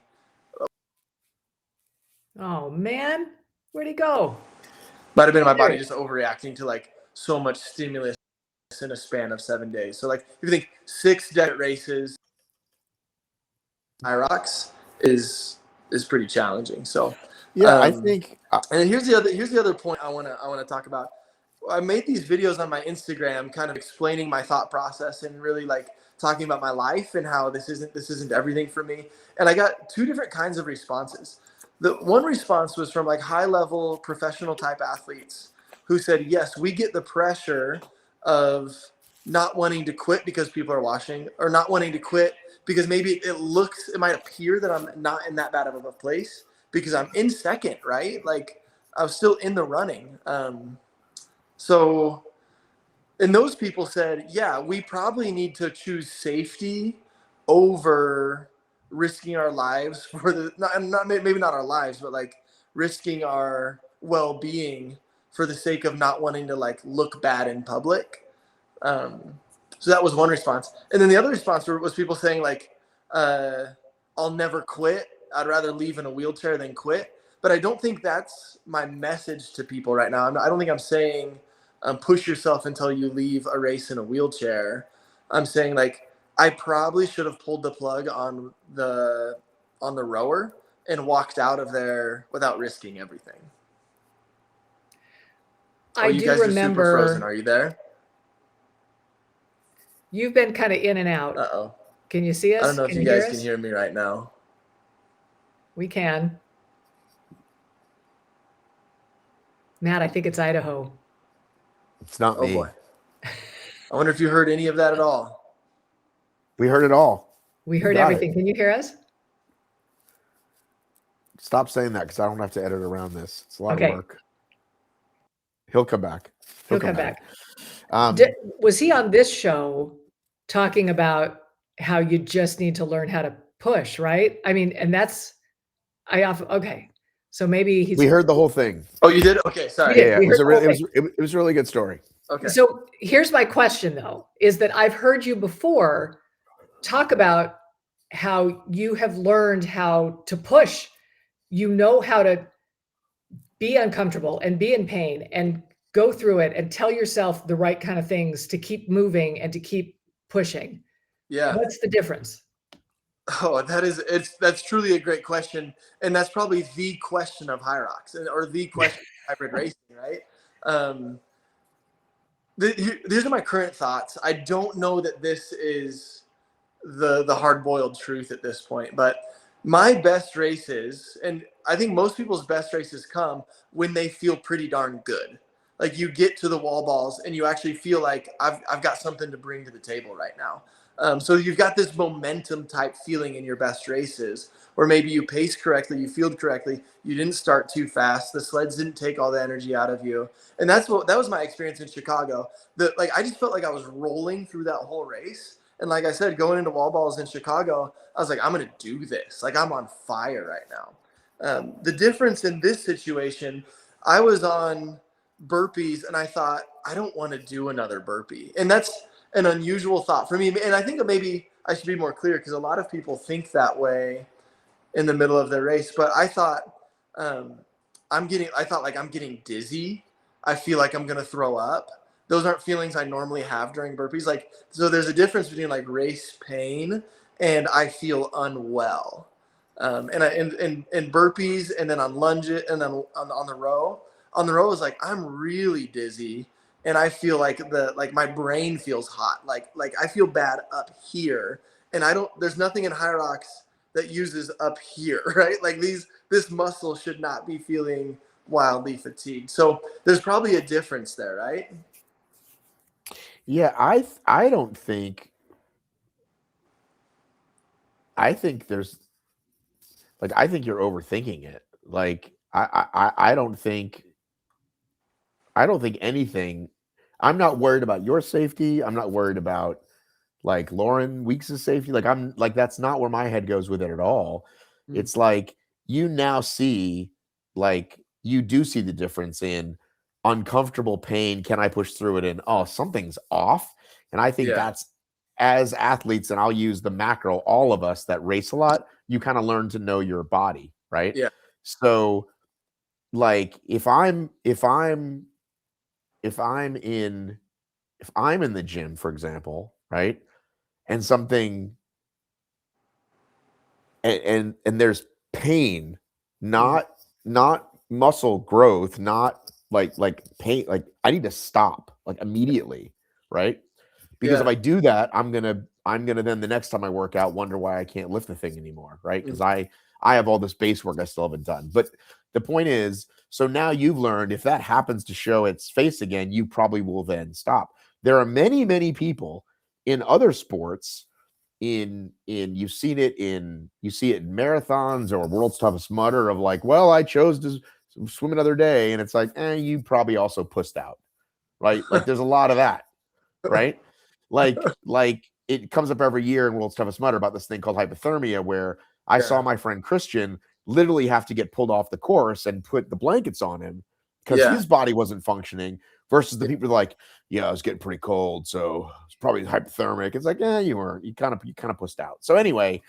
Oh man, where'd he go? Might have been my body just overreacting to so much stimulus in a span of 7 days. So if you think 6 Deca races, HYROX is pretty challenging. So yeah, I think. And here's the other point I want to talk about. I made these videos on my Instagram, kind of explaining my thought process and really talking about my life and how this isn't everything for me. And I got 2 different kinds of responses. The one response was from high level professional type athletes who said, yes, we get the pressure of not wanting to quit because people are watching, or not wanting to quit because maybe it might appear that I'm not in that bad of a place because I'm in second, right? I was still in the running. So, and those people said, yeah, we probably need to choose safety over risking our lives for maybe not our lives, but risking our well-being for the sake of not wanting to look bad in public. So that was one response. And then the other response was people saying I'll never quit. I'd rather leave in a wheelchair than quit. But I don't think that's my message to people right now. I don't think I'm saying push yourself until you leave a race in a wheelchair. I'm saying like I probably should have pulled the plug on the rower and walked out of there without risking everything. I you do guys remember. Are super frozen. Are you there? You've been kind of in and out. Uh-oh. Can you see us? I don't know if you guys can hear me right now. We can. Matt, I think it's Idaho. It's not me. Oh boy. I wonder if you heard any of that at all. We heard it all. We heard everything. Can you hear us? Stop saying that because I don't have to edit around this. It's a lot of work. He'll come back. He'll come back. Was he on this show talking about how you just need to learn how to push, right? I mean, and that's, okay. So maybe we heard the whole thing. Oh, you did? Okay, sorry. Yeah, it was a really good story. Okay. So here's my question though, is that I've heard you before talk about how you have learned how to push. You know how to be uncomfortable and be in pain and go through it and tell yourself the right kind of things to keep moving and to keep pushing. Yeah. What's the difference? Oh, that's truly a great question. And that's probably the question of HYROX or the question of hybrid racing, right? These are my current thoughts. I don't know that this is the hard-boiled truth at this point, but my best races, and I think most people's best races come when they feel pretty darn good. Like you get to the wall balls and you actually feel like I've got something to bring to the table right now. So you've got this momentum type feeling in your best races where maybe you pace correctly, you field correctly, you didn't start too fast, the sleds didn't take all the energy out of you. And that was my experience in Chicago. I just felt like I was rolling through that whole race. And like I said, going into wall balls in Chicago, I was like, I'm going to do this. Like I'm on fire right now. The difference in this situation, I was on burpees and I thought, I don't want to do another burpee. And that's an unusual thought for me. And I think maybe I should be more clear because a lot of people think that way in the middle of their race. But I thought, I'm getting dizzy. I feel like I'm going to throw up. Those aren't feelings I normally have during burpees. So there's a difference between like race pain and I feel unwell. And burpees and then on lunges and then on the row is like, I'm really dizzy. And I feel like my brain feels hot. Like I feel bad up here. And there's nothing in HYROX that uses up here, right? Like this muscle should not be feeling wildly fatigued. So there's probably a difference there, right? Yeah, I don't think. I think there's, like, I think you're overthinking it. Like, I don't think anything. I'm not worried about your safety. I'm not worried about like Lauren Weeks' safety. Like I'm like, that's not where my head goes with it at all. It's like you now see, like you do see the difference in uncomfortable pain. Can I push through it? And oh, something's off. And I think that's, as athletes, and I'll use the macro, all of us that race a lot, you kind of learn to know your body, right? Yeah. So like if I'm in the gym, for example, right? And something and there's pain, not muscle growth, not like pain, like I need to stop like immediately, right? Because if I do that, I'm gonna then the next time I work out wonder why I can't lift the thing anymore, right? Because I have all this base work I still haven't done. But the point is, so now you've learned if that happens to show its face again, you probably will then stop. There are many people in other sports, you see it in marathons or World's Toughest Mudder of like, well, I chose to swim another day, and it's like, you probably also pussed out, right? Like there's a lot of that, right? Like it comes up every year in World's Toughest Mudder about this thing called hypothermia, where I saw my friend Christian literally have to get pulled off the course and put the blankets on him because his body wasn't functioning, versus the people like, I was getting pretty cold, so it's probably hypothermic. It's like, you weren't. You kind of pussed out. So anyway,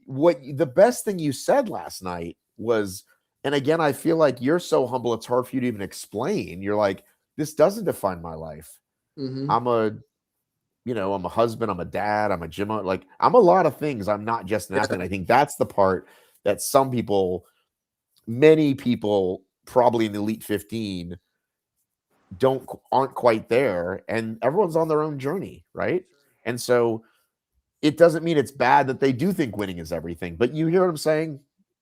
the best thing you said last night was, and again, I feel like you're so humble, it's hard for you to even explain. You're like, this doesn't define my life. Mm-hmm. I'm a husband, I'm a dad, I'm a gym, like I'm a lot of things. I'm not just an athlete. I think that's the part that many people probably in the elite 15 aren't quite there, and everyone's on their own journey, right? And so it doesn't mean it's bad that they do think winning is everything, but you hear what I'm saying?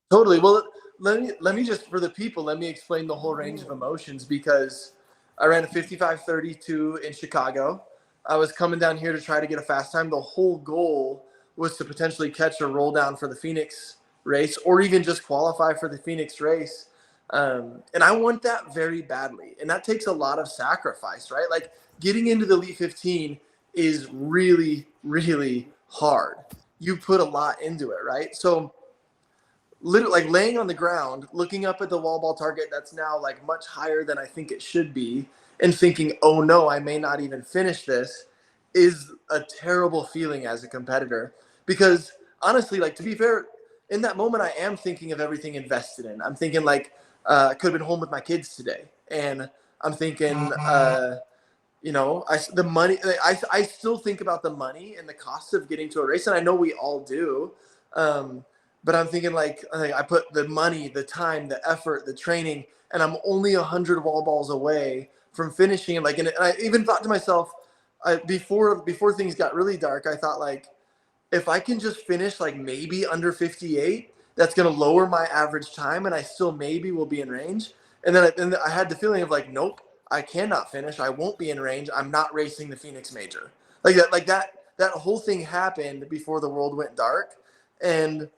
Totally. Well, let me just, for the people, let me explain the whole range of emotions, because I ran a 55:32 in Chicago. I was coming down here to try to get a fast time. The whole goal was to potentially catch a roll down for the Phoenix race, or even just qualify for the Phoenix race. And I want that very badly. And that takes a lot of sacrifice, right? Like getting into the Elite 15 is really, really hard. You put a lot into it, right? So literally, like laying on the ground, looking up at the wall ball target that's now like much higher than I think it should be, and thinking, oh no, I may not even finish this, is a terrible feeling as a competitor. Because honestly, like to be fair, in that moment, I am thinking of everything invested in. I'm thinking like, I could have been home with my kids today. And I'm thinking, the money, I still think about the money and the cost of getting to a race. And I know we all do. But I'm thinking like I put the money, the time, the effort, the training, and I'm only 100 wall balls away from finishing. And I even thought to myself, before things got really dark, I thought like, if I can just finish like maybe under 58, that's going to lower my average time, and I still maybe will be in range. And then I had the feeling of like, nope, I cannot finish. I won't be in range. I'm not racing the Phoenix Major. That whole thing happened before the world went dark, and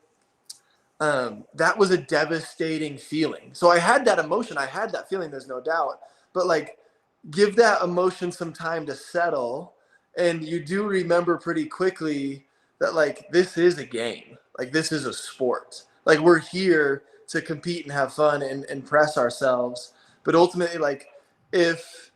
that was a devastating feeling. So I had that emotion. I had that feeling. There's no doubt. But like, give that emotion some time to settle, and you do remember pretty quickly that like this is a game. Like this is a sport. Like we're here to compete and have fun and press ourselves. But ultimately, like if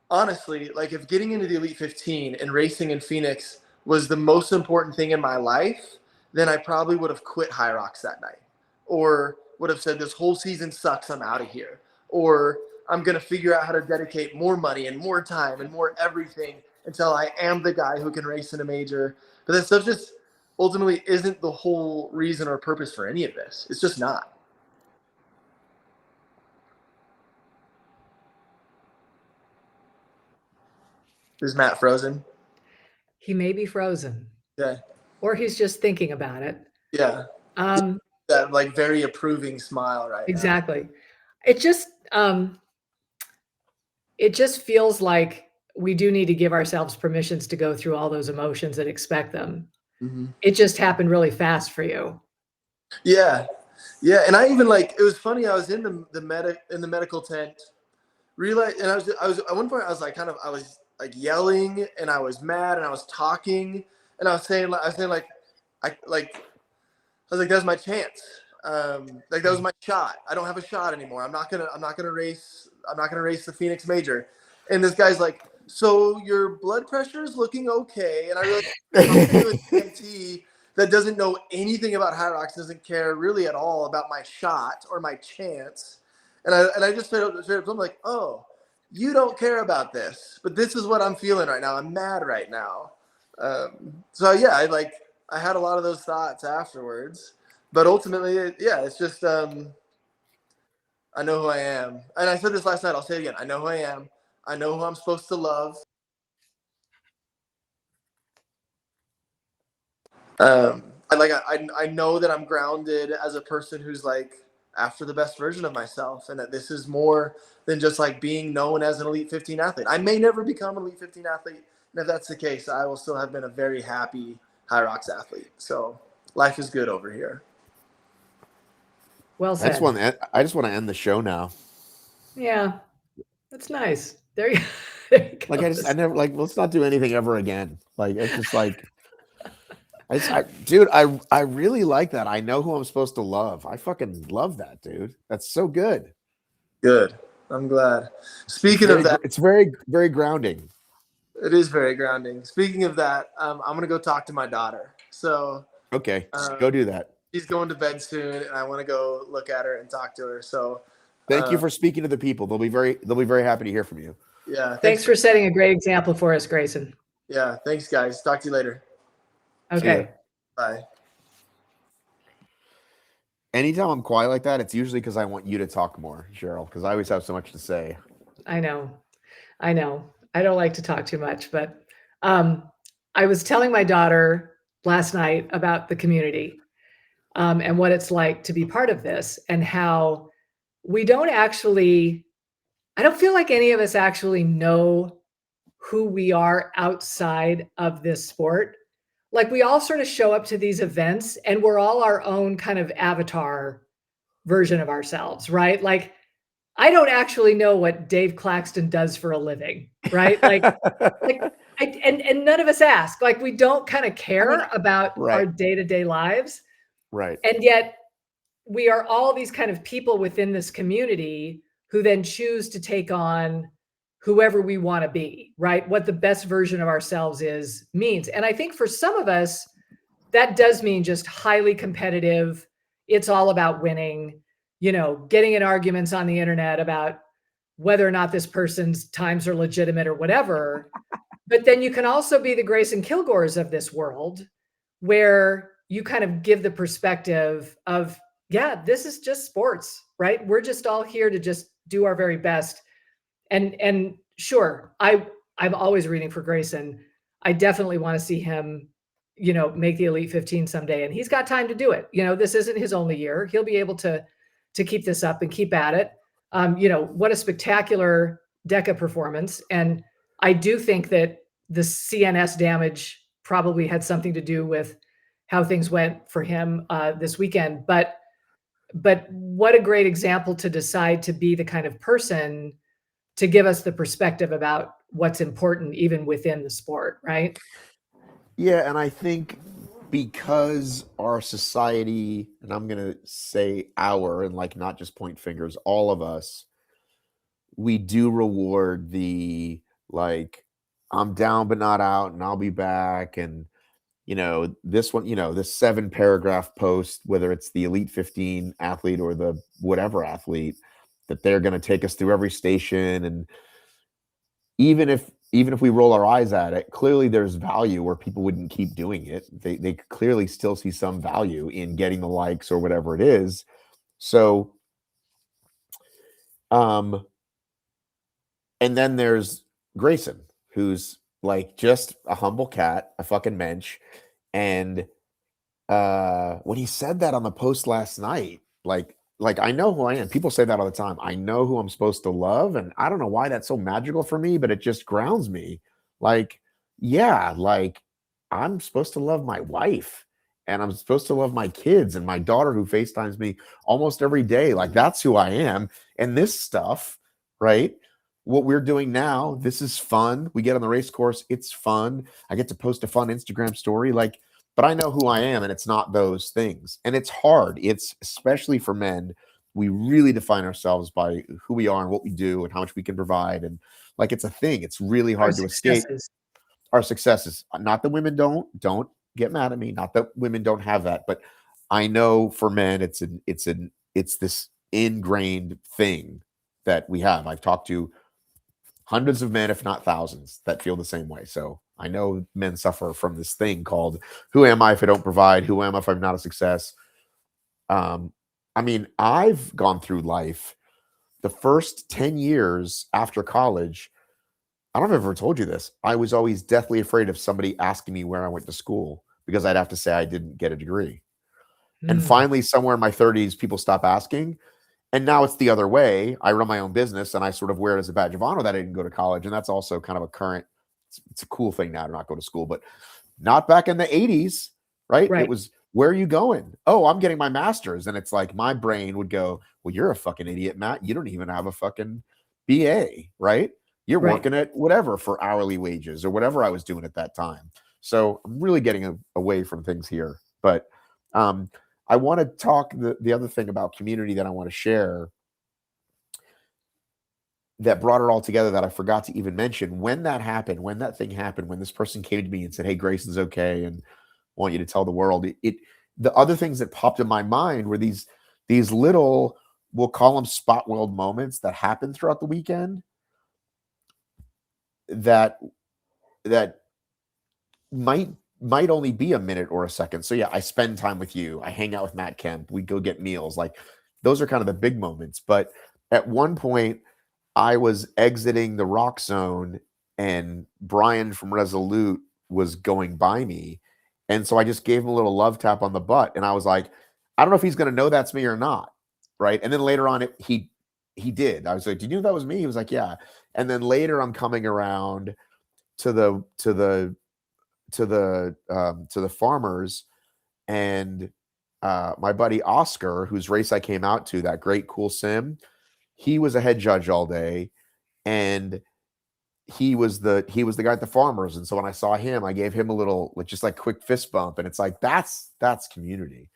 honestly, like if getting into the Elite 15 and racing in Phoenix was the most important thing in my life, then I probably would have quit HYROX that night, or would have said this whole season sucks, I'm out of here, or I'm going to figure out how to dedicate more money and more time and more everything until I am the guy who can race in a major. But that stuff just ultimately isn't the whole reason or purpose for any of this. It's just not. Is Matt frozen? He may be frozen. Yeah. Or he's just thinking about it. Yeah. That like very approving smile right exactly. now. It just feels like we do need to give ourselves permissions to go through all those emotions and expect them. Mm-hmm. It just happened really fast for you. Yeah. Yeah. And I even like, it was funny. I was in the medical tent, realized, and I was at one point I was like yelling, and I was mad, and I was talking, and I was saying like that's my chance. Like that was my shot. I don't have a shot anymore. I'm not gonna race the Phoenix Major. And this guy's like, so your blood pressure is looking okay. And I realized talking to an EMT that doesn't know anything about HYROX, doesn't care really at all about my shot or my chance. And I just straight up, I'm like, oh, you don't care about this, but this is what I'm feeling right now. I'm mad right now. So yeah, I had a lot of those thoughts afterwards, but ultimately, it's just, I know who I am. And I said this last night, I'll say it again. I know who I am. I know who I'm supposed to love. I know that I'm grounded as a person who's like after the best version of myself, and that this is more than just like being known as an Elite 15 athlete. I may never become an Elite 15 athlete, and if that's the case, I will still have been a very happy HYROX athlete. So life is good over here. Well said. I just want to end the show now. Yeah, that's nice. There you go. Like I never like. Let's not do anything ever again. Like it's just like. Dude, I really like that. I know who I'm supposed to love. I fucking love that, dude. That's so good. Good. I'm glad. Speaking of that, it's very, very grounding. It is very grounding. Speaking of that, I'm gonna go talk to my daughter. So okay, go do that. She's going to bed soon, and I want to go look at her and talk to her. So Thank you for speaking to the people. They'll be very happy to hear from you. Yeah. Thanks for setting a great example for us, Greyson. Yeah. Thanks, guys. Talk to you later. Okay. Bye. Anytime I'm quiet like that, it's usually because I want you to talk more, Cheryl, because I always have so much to say. I know. I don't like to talk too much, but I was telling my daughter last night about the community and what it's like to be part of this, and how we don't actually, I don't feel like any of us actually know who we are outside of this sport. Like, we all sort of show up to these events and we're all our own kind of avatar version of ourselves, right? Like, I don't actually know what Dave Claxton does for a living, right? And none of us ask. Like, we don't kind of care about our day-to-day lives. Right. And yet we are all these kind of people within this community who then choose to take on whoever we want to be, right? What the best version of ourselves means. And I think for some of us, that does mean just highly competitive. It's all about winning, getting in arguments on the internet about whether or not this person's times are legitimate or whatever. But then you can also be the Greyson Kilgores of this world, where you kind of give the perspective of, yeah, this is just sports, right? We're just all here to just do our very best. And sure, I'm always rooting for Greyson. I definitely want to see him, make the Elite 15 someday, and he's got time to do it. This isn't his only year. He'll be able to keep this up and keep at it. What a spectacular DECA performance. And I do think that the CNS damage probably had something to do with how things went for him this weekend. But what a great example to decide to be the kind of person to give us the perspective about what's important even within the sport, right? Yeah, and I think because our society, and I'm going to say our, and like not just point fingers, all of us, we do reward the, like, I'm down but not out and I'll be back. And, this one, this 7-paragraph post, whether it's the Elite 15 athlete or the whatever athlete, that they're going to take us through every station. And even if we roll our eyes at it, clearly there's value where people wouldn't keep doing it. They clearly still see some value in getting the likes or whatever it is. So, and then there's Greyson, who's like just a humble cat, a fucking mensch. And when he said that on the post last night, like I know who I am. People say that all the time. I know who I'm supposed to love. And I don't know why that's so magical for me, but it just grounds me. Like, yeah, like I'm supposed to love my wife and I'm supposed to love my kids and my daughter who FaceTimes me almost every day. Like, that's who I am. And this stuff, right? What we're doing now, this is fun. We get on the race course. It's fun. I get to post a fun Instagram story. Like, but I know who I am, and it's not those things. And it's hard. It's especially for men. We really define ourselves by who we are and what we do and how much we can provide. And like, it's a thing. It's really hard to escape our successes. Not that women don't get mad at me. Not that women don't have that, but I know for men, it's this ingrained thing that we have. I've talked to hundreds of men, if not thousands, that feel the same way. So I know men suffer from this thing called, who am I if I don't provide? Who am I if I'm not a success? I mean, I've gone through life the first 10 years after college. I don't know if I've ever told you this. I was always deathly afraid of somebody asking me where I went to school because I'd have to say I didn't get a degree. And finally, somewhere in my 30s, people stop asking. And now it's the other way. I run my own business and I sort of wear it as a badge of honor that I didn't go to college. And that's also kind of a current, it's a cool thing now to not go to school, but not back in the 80s, right? It was, where are you going? Oh, I'm getting my master's. And it's like, my brain would go, well, you're a fucking idiot, Matt. You don't even have a fucking BA, right? You're working at whatever for hourly wages or whatever I was doing at that time. So I'm really getting away from things here. But I want to talk the other thing about community that I want to share that brought it all together that I forgot to even mention. When that happened, when that thing happened, when this person came to me and said, hey, Greyson's okay, and I want you to tell the world, the other things that popped in my mind were these little we'll call them spot weld moments that happen throughout the weekend that might only be a minute or a second. So yeah, I spend time with you. I hang out with Matt Kemp. We go get meals. Like those are kind of the big moments. But at one point, I was exiting the rock zone and Brian from Resolute was going by me. And so I just gave him a little love tap on the butt. And I was like, I don't know if he's going to know that's me or not. Right. And then later on, he did. I was like, did you know that was me? He was like, yeah. And then later I'm coming around to the farmers, and my buddy Oscar, whose race I came out to, that great cool sim, he was a head judge all day, and he was the guy at the farmers. And so when I saw him, I gave him a little, like, just like quick fist bump, and it's like that's community.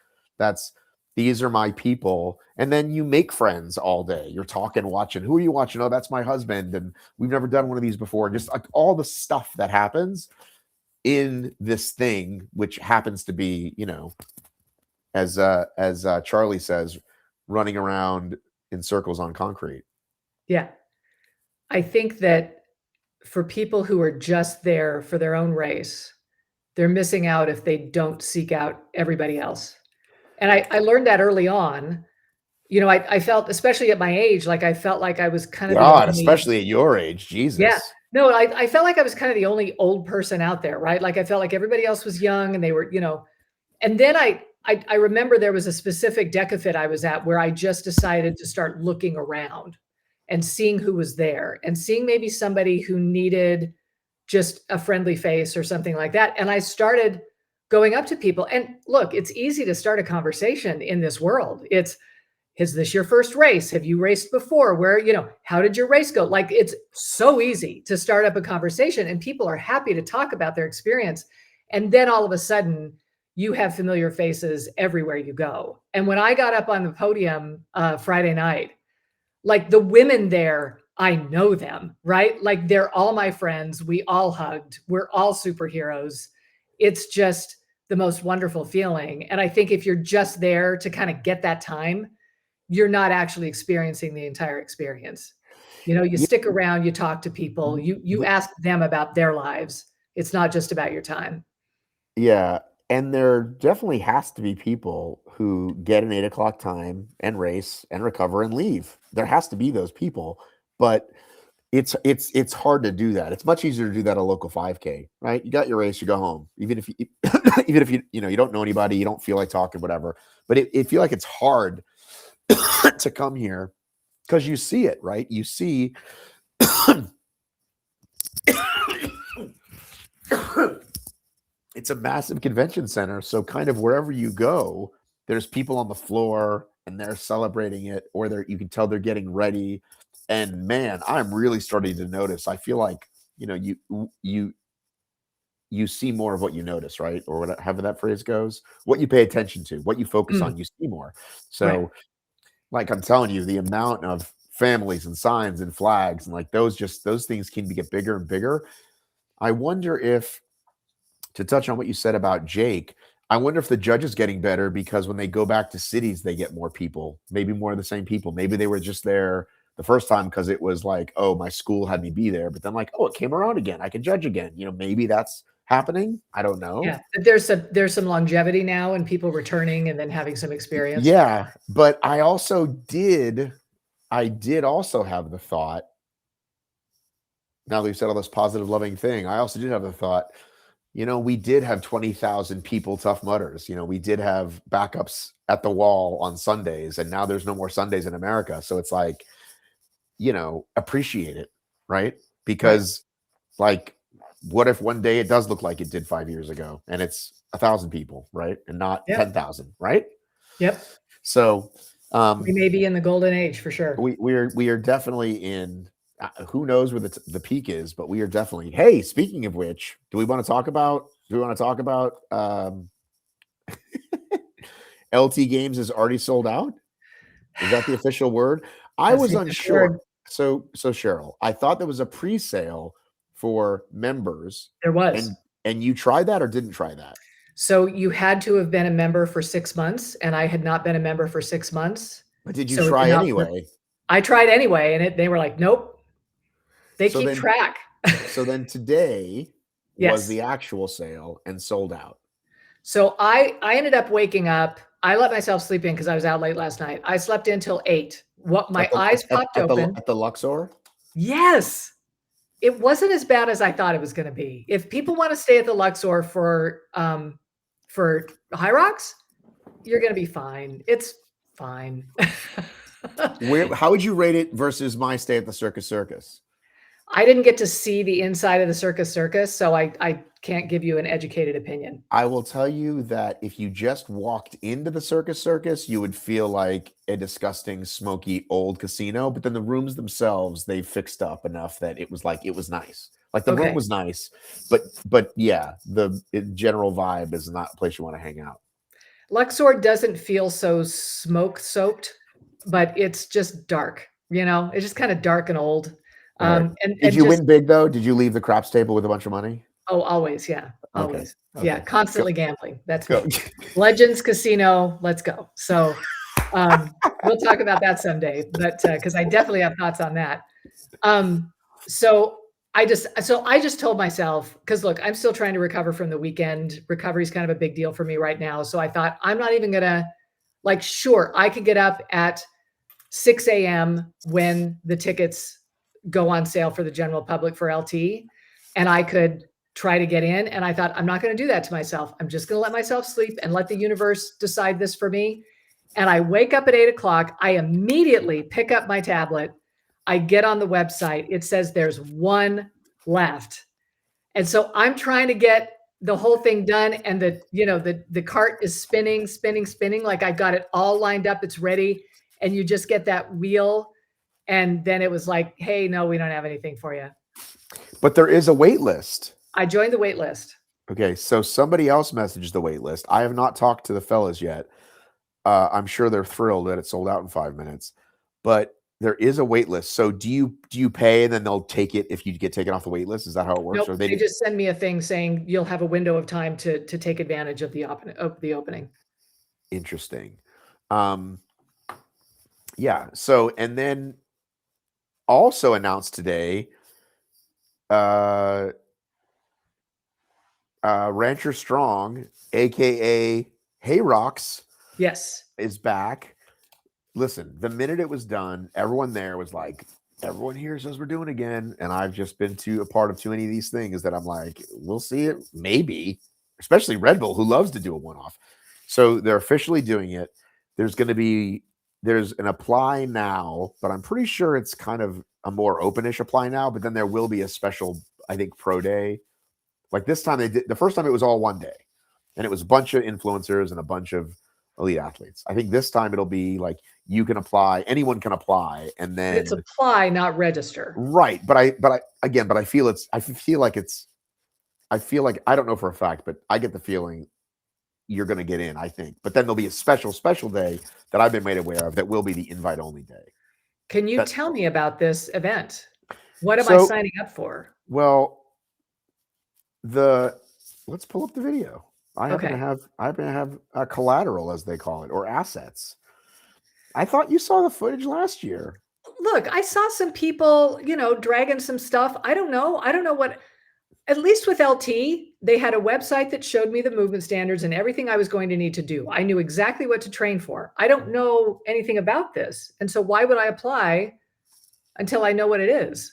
These are my people. And then you make friends all day. You're talking, watching. Who are you watching? Oh, that's my husband, and we've never done one of these before. Just like all the stuff that happens in this thing, which happens to be, as Charlie says, running around in circles on concrete. Yeah. I think that for people who are just there for their own race, they're missing out if they don't seek out everybody else. And I learned that early on. I felt, especially at my age, like I felt like I was kind of God, especially at your age, Jesus. Yeah. No, I felt like I was kind of the only old person out there, right? Like I felt like everybody else was young and they were, and then I remember there was a specific decafit I was at where I just decided to start looking around and seeing who was there and seeing maybe somebody who needed just a friendly face or something like that. And I started going up to people, and look, it's easy to start a conversation in this world. Is this your first race? Have you raced before? Where, how did your race go? Like, it's so easy to start up a conversation, and people are happy to talk about their experience. And then all of a sudden you have familiar faces everywhere you go. And when I got up on the podium Friday night, like the women there, I know them, right? Like they're all my friends. We all hugged. We're all superheroes. It's just the most wonderful feeling. And I think if you're just there to kind of get that time, you're not actually experiencing the entire experience. You stick around, you talk to people, you ask them about their lives. It's not just about your time. Yeah. And there definitely has to be people who get an 8 o'clock time and race and recover and leave. There has to be those people, but it's hard to do that. It's much easier to do that at a local 5K, right? You got your race, you go home. Even if you don't know anybody, you don't feel like talking, whatever. But it feel like it's hard to come here because you see it, right? You see it's a massive convention center. So kind of wherever you go, there's people on the floor and they're celebrating it, or you can tell they're getting ready. And man, I'm really starting to notice. I feel like, you see more of what you notice, right? Or however that phrase goes, what you pay attention to, what you focus on, you see more. So right. Like I'm telling you, the amount of families and signs and flags and like those things can get bigger and bigger. I wonder if, to touch on what you said about Jake, I wonder if the judge is getting better because when they go back to cities, they get more people, maybe more of the same people. Maybe they were just there the first time because it was like, oh, my school had me be there. But then like, oh, it came around again. I can judge again. Maybe that's happening. I don't know. Yeah, there's some longevity now and people returning and then having some experience. Yeah, but I did also have the thought, now that you said all this positive, loving thing, I also did have the thought, we did have 20,000 people, Tough Mudders. We did have backups at the wall on Sundays, and now there's no more Sundays in America. So it's like, appreciate it, right? Because like, what if one day it does look like it did 5 years ago and it's 1,000 people, right? And not 10,000, right? Yep. So we may be in the golden age for sure. We are definitely in. Who knows where the peak is, but we are definitely. Hey, speaking of which, do we want to talk about LT Games is already sold out? Is that the official word? I was unsure. So Cheryl, I thought there was a pre-sale for members. There was. And you tried that or didn't try that? So you had to have been a member for 6 months, and I had not been a member for 6 months. But did you So try anyway? I tried anyway, and they were like, nope. They So keep then- track. So then today Yes. was the actual sale and sold out. So I ended up waking up. I let myself sleep in because I was out late last night. I slept in till 8. My eyes popped open. At the Luxor? Yes. It wasn't as bad as I thought it was going to be. If people want to stay at the Luxor for HYROX, you're going to be fine. It's fine. How would you rate it versus my stay at the Circus? I didn't get to see the inside of the Circus, so I can't give you an educated opinion. I will tell you that if you just walked into the Circus, you would feel like a disgusting, smoky old casino. But then the rooms themselves, they fixed up enough that it was nice. Like the room was nice, but yeah, the general vibe is not a place you want to hang out. Luxor doesn't feel so smoke soaked, but it's just dark. It's just kind of dark and old. Right. Did you win big though? Did you leave the craps table with a bunch of money? Oh, always. Yeah. Always. Okay. Yeah. Constantly gambling. That's me. Go. Legends Casino. Let's go. So we'll talk about that someday, but because I definitely have thoughts on that. So I just told myself, because look, I'm still trying to recover from the weekend. Recovery is kind of a big deal for me right now. So I thought I'm not even going to sure, I could get up at 6 a.m. when the tickets go on sale for the general public for LT, and I could try to get in. And I thought, I'm not going to do that to myself. I'm just going to let myself sleep and let the universe decide this for me. And I wake up at 8 o'clock. I immediately pick up my tablet. I get on the website. It says there's one left. And so I'm trying to get the whole thing done. And the cart is spinning. Like I got it all lined up. It's ready. And you just get that wheel. And then it was like, hey, no, we don't have anything for you. But there is a wait list. I joined the wait list. Okay, so somebody else messaged the wait list. I have not talked to the fellas yet. I'm sure they're thrilled that it sold out in 5 minutes. But there is a wait list. So do you pay and then they'll take it if you get taken off the wait list? Is that how it works? Nope, or they just send me a thing saying you'll have a window of time to take advantage of the opening. Interesting. Yeah. So, and then also announced today, Rancher Strong, aka HYROX, yes, is back. Listen, the minute it was done, everyone there was like, everyone here says we're doing it again. And I've just been a part of too many of these things that I'm like, we'll see it, maybe, especially Red Bull, who loves to do a one-off. So they're officially doing it. There's an apply now, but I'm pretty sure it's kind of a more openish apply now, but then there will be a special, I think, pro day. Like this time the first time it was all one day and it was a bunch of influencers and a bunch of elite athletes. I think this time it'll be like, you can apply, anyone can apply, and then it's apply, not register. Right. But I feel like, I don't know for a fact, but I get the feeling you're going to get in, I think. But then there'll be a special day that I've been made aware of that will be the invite only day. Can you tell me about this event? What am I signing up for? Well, let's pull up the video. I happen to have a collateral, as they call it, or assets. I thought you saw the footage last year. Look, I saw some people, dragging some stuff. I don't know what. At least with LT, they had a website that showed me the movement standards and everything I was going to need to do. I knew exactly what to train for. I don't know anything about this. And so why would I apply until I know what it is?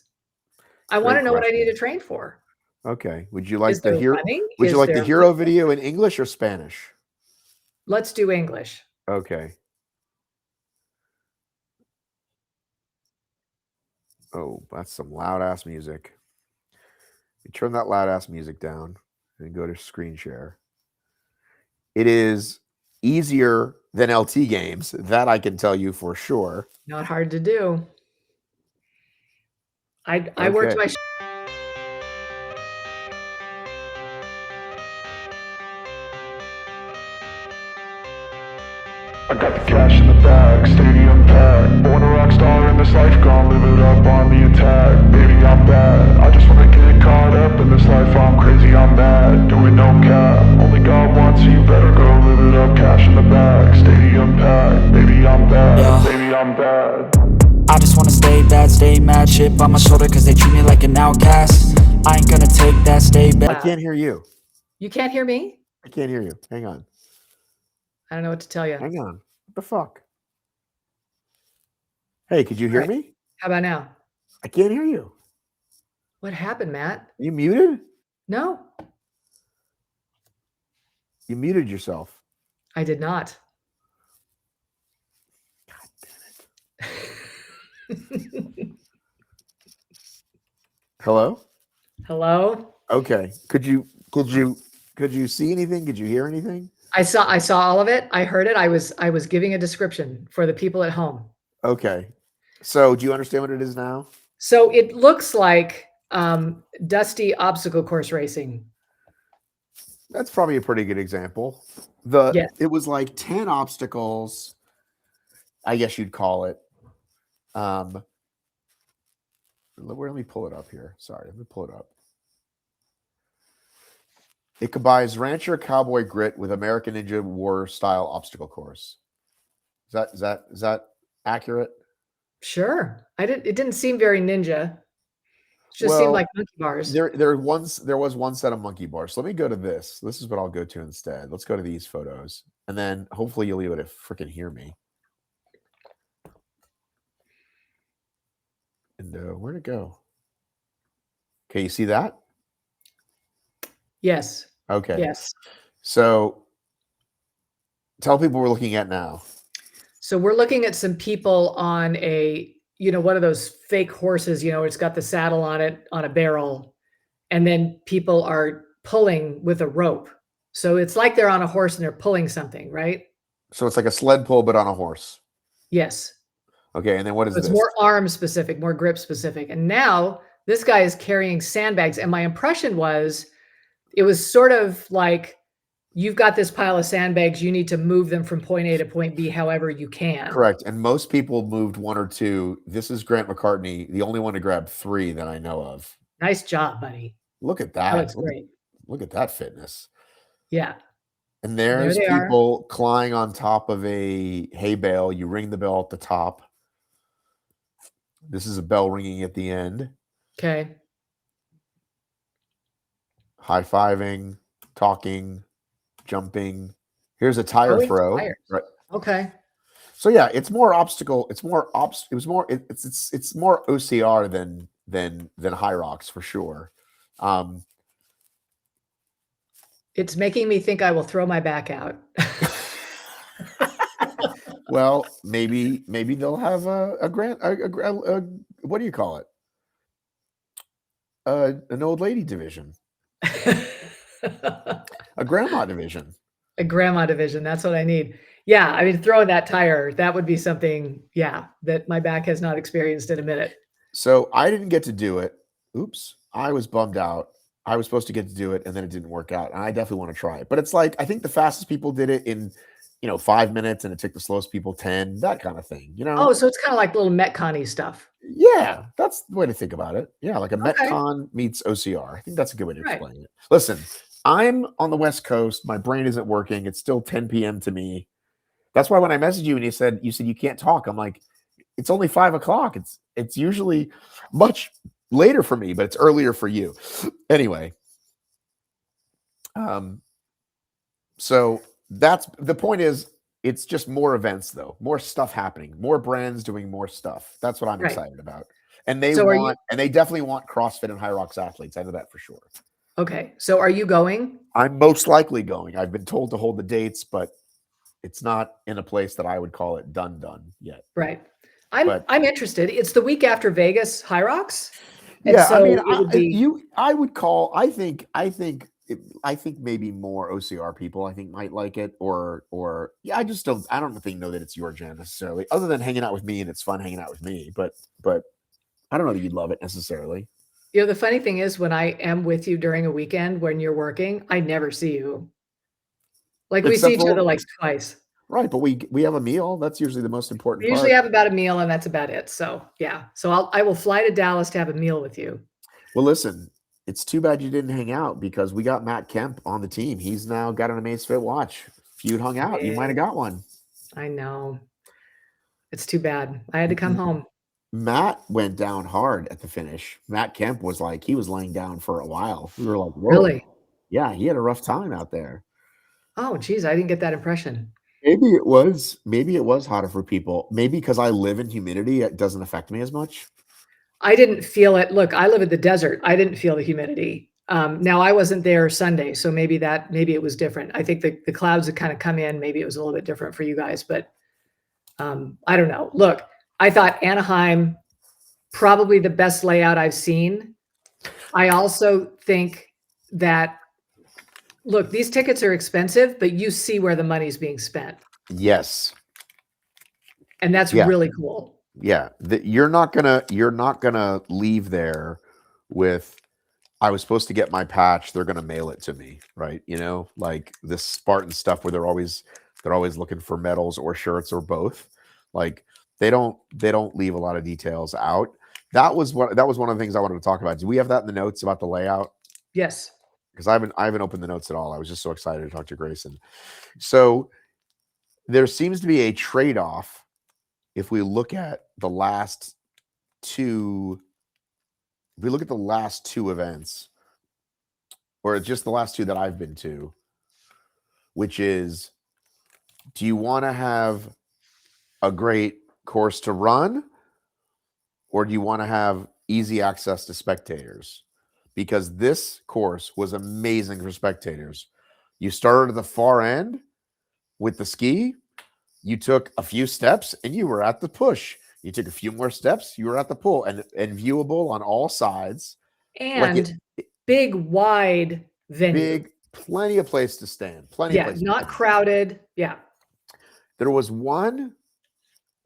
I want to know what I need to train for. Okay. Would you like the hero video in English or Spanish? Let's do English. Okay. Oh, that's some loud ass music. You turn that loud ass music down and go to screen share. It is easier than LT games. That I can tell you for sure. Not hard to do. I worked my I got the cash in the bag, stadium packed. Born a rock star in this life, gonna live it up on the attack. Baby, I'm bad, I just wanna get caught up in this life. I'm crazy, I'm mad, doing no cap. Only God wants, so you better go live it up. Cash in the bag, stadium packed. Baby, I'm bad, baby, I'm bad. I just wanna stay bad, stay mad, chip on my shoulder cause they treat me like an outcast. I ain't gonna take that, stay I bad. can't hear you. You can't hear me? I can't hear you. Hang on. I don't know what to tell you. Hang on. What the fuck? Hey, could you hear Right. me? How about now? I can't hear you. What happened, Matt? You muted? No, You muted yourself. I did not. Hello? Hello? Okay. Could you see anything? Could you hear anything? I saw all of it. I heard it. I was giving a description for the people at home. Okay. So do you understand what it is now? So it looks like dusty obstacle course racing. That's probably a pretty good example. Yes. It was like 10 obstacles, I guess you'd call it. Let me pull it up here. Sorry, let me pull it up. It combines Rancher Cowboy Grit with American Ninja War style obstacle course. Is that accurate? Sure. It didn't seem very ninja. It just seemed like monkey bars. There was one set of monkey bars. So let me go to this. This is what I'll go to instead. Let's go to these photos. And then hopefully you'll be able to freaking hear me. And where'd it go? Okay, you see that? Yes. Okay. Yes. So tell people we're looking at now. So we're looking at some people on one of those fake horses, it's got the saddle on it on a barrel, and then people are pulling with a rope. So it's like they're on a horse and they're pulling something, right? So it's like a sled pull, but on a horse. Yes. Okay, and then what is It's this? more arm specific, more grip specific. And now this guy is carrying sandbags. And my impression was it was sort of like, you've got this pile of sandbags. You need to move them from point A to point B however you can. Correct. And most people moved one or two. This is Grant McCartney, the only one to grab 3 that I know of. Nice job, buddy. Look at that. That's great. Look at that fitness. Yeah. And there's There they people climbing on top of a hay bale. You ring the bell at the top. This is a bell ringing at the end. Okay. High-fiving, talking, jumping. Here's a tire throw. Right. Okay. So yeah, it's more obstacle. It's more it's more OCR than HYROX for sure. It's making me think I will throw my back out. Well, maybe they'll have a grant. What do you call it? An old lady division. A grandma division. A grandma division. That's what I need. Yeah. I mean, throwing that tire, that would be something, that my back has not experienced in a minute. So I didn't get to do it. Oops. I was bummed out. I was supposed to get to do it and then it didn't work out. And I definitely want to try it. But it's like, I think the fastest people did it in, 5 minutes, and it took the slowest people 10, that kind of thing, Oh, so it's kind of like little Metcon-y stuff. Yeah, that's the way to think about it. Yeah, like a Okay. Metcon meets OCR. I think that's a good way to explain it. Listen, I'm on the West Coast. My brain isn't working. It's still 10 p.m. to me. That's why when I messaged you and you said you can't talk, I'm like, it's only 5 o'clock. It's usually much later for me, but it's earlier for you. Anyway, so that's the point. Is it's just more events, though, more stuff happening, more brands doing more stuff. That's what I'm excited about. And they they definitely want CrossFit and HYROX athletes. I know that for sure. Okay. So are you going? I'm most likely going. I've been told to hold the dates, but it's not in a place that I would call it done yet. Right. I'm interested. It's the week after Vegas HYROX. Yeah, so I think maybe more OCR people I think might like it, or I don't think know that it's your jam necessarily, other than hanging out with me, and it's fun hanging out with me, but I don't know that you'd love it necessarily. The funny thing is, when I am with you during a weekend when you're working, I never see you. Like, we see each other like twice. Right, but we have a meal. That's usually the most important We usually have about a meal, and that's about it. So yeah. So I will fly to Dallas to have a meal with you. Well, listen, it's too bad you didn't hang out, because we got Matt Kemp on the team. He's now got an Amazfit watch. If you'd hung out, you might have got one. I know. It's too bad. I had to come home. Matt went down hard at the finish. Matt Kemp was like, he was laying down for a while. We were like, whoa. Really? Yeah, he had a rough time out there. Oh, geez, I didn't get that impression. Maybe it was hotter for people. Maybe because I live in humidity, it doesn't affect me as much. I didn't feel it. Look, I live in the desert. I didn't feel the humidity. Now I wasn't there Sunday, so maybe it was different. I think the clouds had kind of come in. Maybe it was a little bit different for you guys, but I don't know. Look, I thought Anaheim, probably the best layout I've seen. I also think that, look, these tickets are expensive, but you see where the money's being spent. Yes. And that's really cool. Yeah. You're not gonna leave there with, I was supposed to get my patch, they're gonna mail it to me, right? You know, like this Spartan stuff where they're always looking for medals or shirts or both. Like they don't leave a lot of details out. That was one of the things I wanted to talk about. Do we have that in the notes about the layout? Yes. Because I haven't opened the notes at all. I was just so excited to talk to Greyson. So there seems to be a trade-off if we look at the last two. If we look at the last two events, or just the last two that I've been to, which is, do you want to have a great course to run, or do you want to have easy access to spectators? Because this course was amazing for spectators. You started at the far end with the ski, you took a few steps and you were at the push. You took a few more steps, you were at the pull, and viewable on all sides. And big, wide venue. Big, plenty of place to stand. Not crowded. Yeah. There was one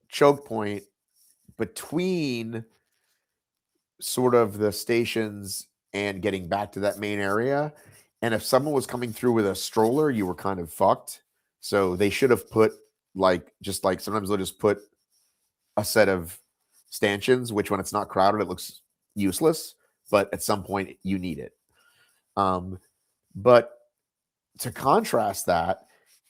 choke point between sort of the stations and getting back to that main area. And if someone was coming through with a stroller, you were kind of fucked. So they should have put sometimes they'll just put a set of stanchions, which when it's not crowded, it looks useless, but at some point you need it. But to contrast that,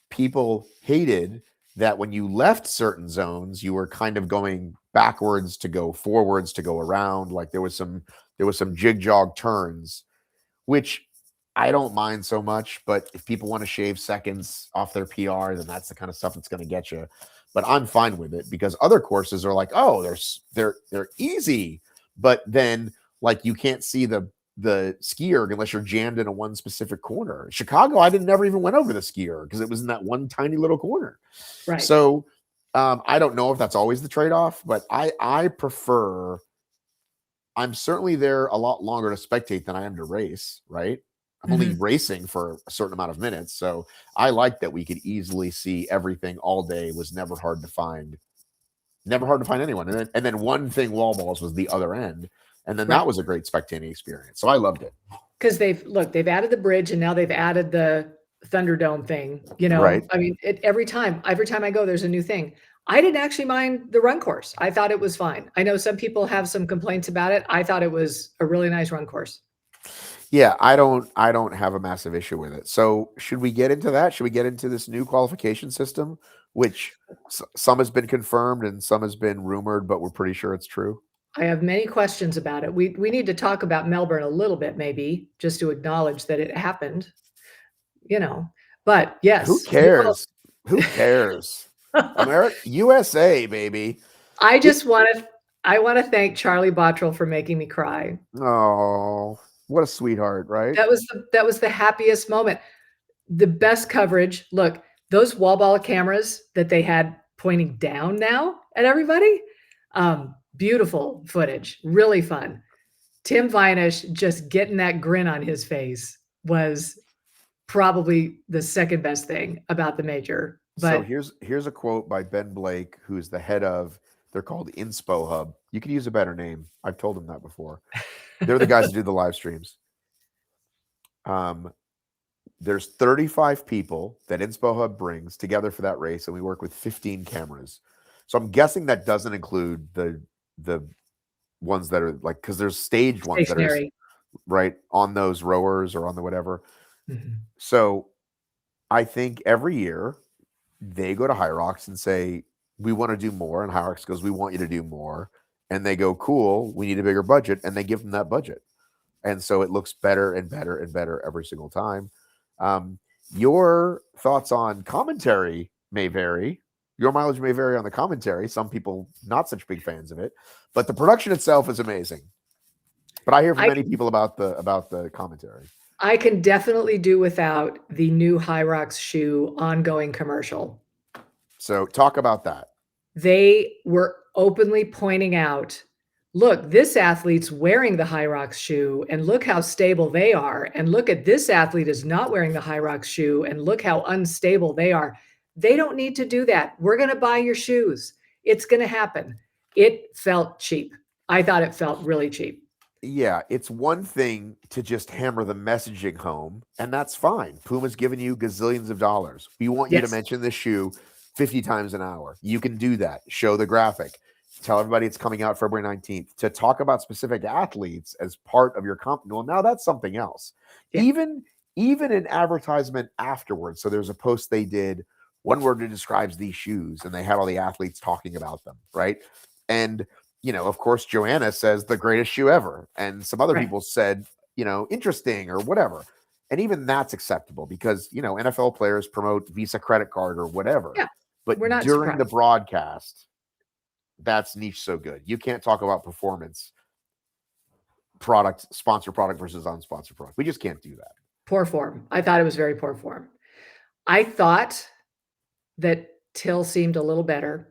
people hated that when you left certain zones, you were kind of going backwards to go forwards to go around. Like there was some jig jog turns, which I don't mind so much. But if people want to shave seconds off their PR, then that's the kind of stuff that's going to get you. But I'm fine with it because other courses are like, oh, they're easy, but then like you can't see the ski erg unless you're jammed in a one specific corner. Chicago, I never even went over the ski erg because it was in that one tiny little corner. Right. So I don't know if that's always the trade-off, but I prefer. I'm certainly there a lot longer to spectate than I am to race. Right. I'm only racing for a certain amount of minutes, so I like that we could easily see everything all day. It was never hard to find. Never hard to find anyone, and then one thing wall balls was the other end. And then that was a great spectating experience. So I loved it. Because they've added the bridge and now they've added the Thunderdome thing, you know, right. I mean, every time I go, there's a new thing. I didn't actually mind the run course. I thought it was fine. I know some people have some complaints about it. I thought it was a really nice run course. Yeah, I don't have a massive issue with it. So should we get into that? Should we get into this new qualification system, which some has been confirmed and some has been rumored, but we're pretty sure it's true? I have many questions about it. We need to talk about Melbourne a little bit, maybe, just to acknowledge that it happened, you know. But yes. Who cares? Who cares? America, USA, baby. I want to thank Charlie Bottrell for making me cry. Oh, what a sweetheart, right? That was the happiest moment. The best coverage. Look, those wall ball cameras that they had pointing down now at everybody. Beautiful footage, really fun. Tim Vinesh just getting that grin on his face was probably the second best thing about the major. But so here's a quote by Ben Blake, who's the head of, they're called Inspo Hub. You could use a better name. I've told them that before. They're the guys that do the live streams. There's 35 people that Inspo Hub brings together for that race, and we work with 15 cameras. So I'm guessing that doesn't include the ones that are like, because there's staged ones stationary. That are right on those rowers or on the whatever. Mm-hmm. So I think every year they go to HYROX and say, we want to do more. And HYROX goes, we want you to do more. And they go, cool, we need a bigger budget. And they give them that budget. And so it looks better and better and better every single time. Your thoughts on commentary may vary. Your mileage may vary on the commentary. Some people not such big fans of it, but the production itself is amazing. But I hear from many people about the commentary. I can definitely do without the new HYROX shoe ongoing commercial. So talk about that. They were openly pointing out, look, this athlete's wearing the HYROX shoe and look how stable they are. And look at this athlete is not wearing the HYROX shoe and look how unstable they are. They don't need to do that. We're going to buy your shoes. It's going to happen. It felt cheap. I thought it felt really cheap. Yeah, it's one thing to just hammer the messaging home, and that's fine. Puma's giving you gazillions of dollars. We want you to mention the shoe 50 times an hour. You can do that. Show the graphic. Tell everybody it's coming out February 19th. To talk about specific athletes as part of your company, well, now that's something else. Yeah. Even an advertisement afterwards. So there's a post they did, one word that describes these shoes, and they had all the athletes talking about them, right? And of course, Joanna says the greatest shoe ever. And some other people said, interesting or whatever. And even that's acceptable because, NFL players promote Visa credit card or whatever. Yeah, but we're not during surprised. the broadcast, that's niche so good. You can't talk about performance product, sponsor product versus unsponsored product. We just can't do that. Poor form. I thought it was very poor form. I thought that Till seemed a little better.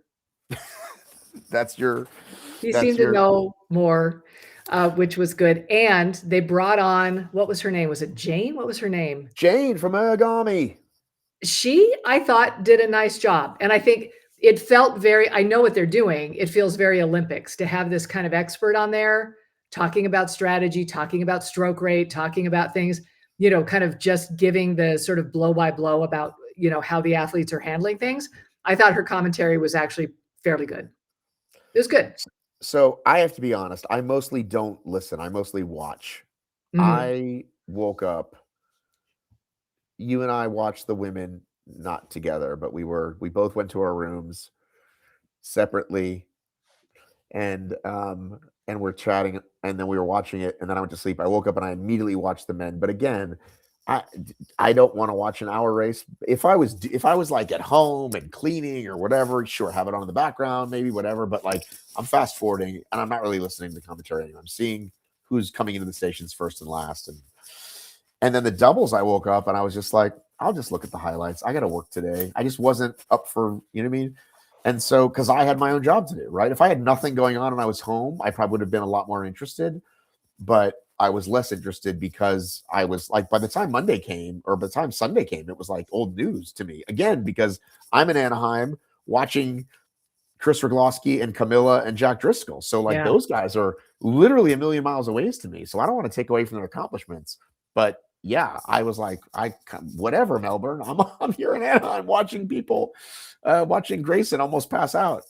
He seemed to know more, which was good. And they brought on, what was her name? Was it Jane? What was her name? Jane from Agami. She, I thought, did a nice job. And I think it felt I know what they're doing. It feels very Olympics to have this kind of expert on there talking about strategy, talking about stroke rate, talking about things, kind of just giving the sort of blow by blow about, how the athletes are handling things. I thought her commentary was actually fairly good. It was good. So I have to be honest. I mostly don't listen. I mostly watch. Mm-hmm. I woke up. You and I watched the women, not together, but we both went to our rooms separately, and we're chatting, and then we were watching it, and then I went to sleep. I woke up and I immediately watched the men. But again, I don't want to watch an hour race. If I was like at home and cleaning or whatever, sure, have it on in the background, maybe whatever. But like I'm fast forwarding and I'm not really listening to the commentary anymore. I'm seeing who's coming into the stations first and last. And then the doubles, I woke up and I was just like, I'll just look at the highlights. I got to work today. I just wasn't up for, you know what I mean? And so, because I had my own job to do, right? If I had nothing going on and I was home, I probably would have been a lot more interested. But I was less interested because I was like, by the time Monday came or by the time Sunday came, it was like old news to me again, because I'm in Anaheim watching Chris Rogloski and Camilla and Jack Driscoll. So like those guys are literally a million miles away to me. So I don't want to take away from their accomplishments, but yeah, I was like, whatever, Melbourne, I'm here in Anaheim watching people, watching Greyson almost pass out.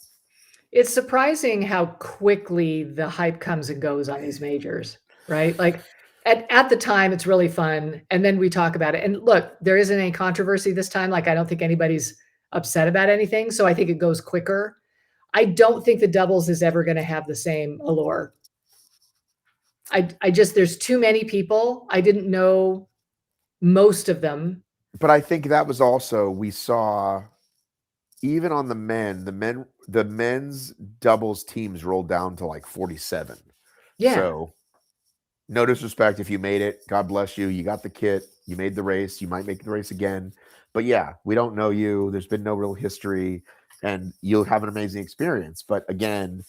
It's surprising how quickly the hype comes and goes on these majors. Right? Like at the time, it's really fun. And then we talk about it. And look, there isn't any controversy this time. Like, I don't think anybody's upset about anything. So I think it goes quicker. I don't think the doubles is ever going to have the same allure. There's too many people. I didn't know most of them. But I think that was also, we saw even on the men's doubles teams rolled down to like 47. Yeah. So no disrespect. If you made it, God bless you. You got the kit. You made the race. You might make the race again. But yeah, we don't know you. There's been no real history, and you'll have an amazing experience. But again,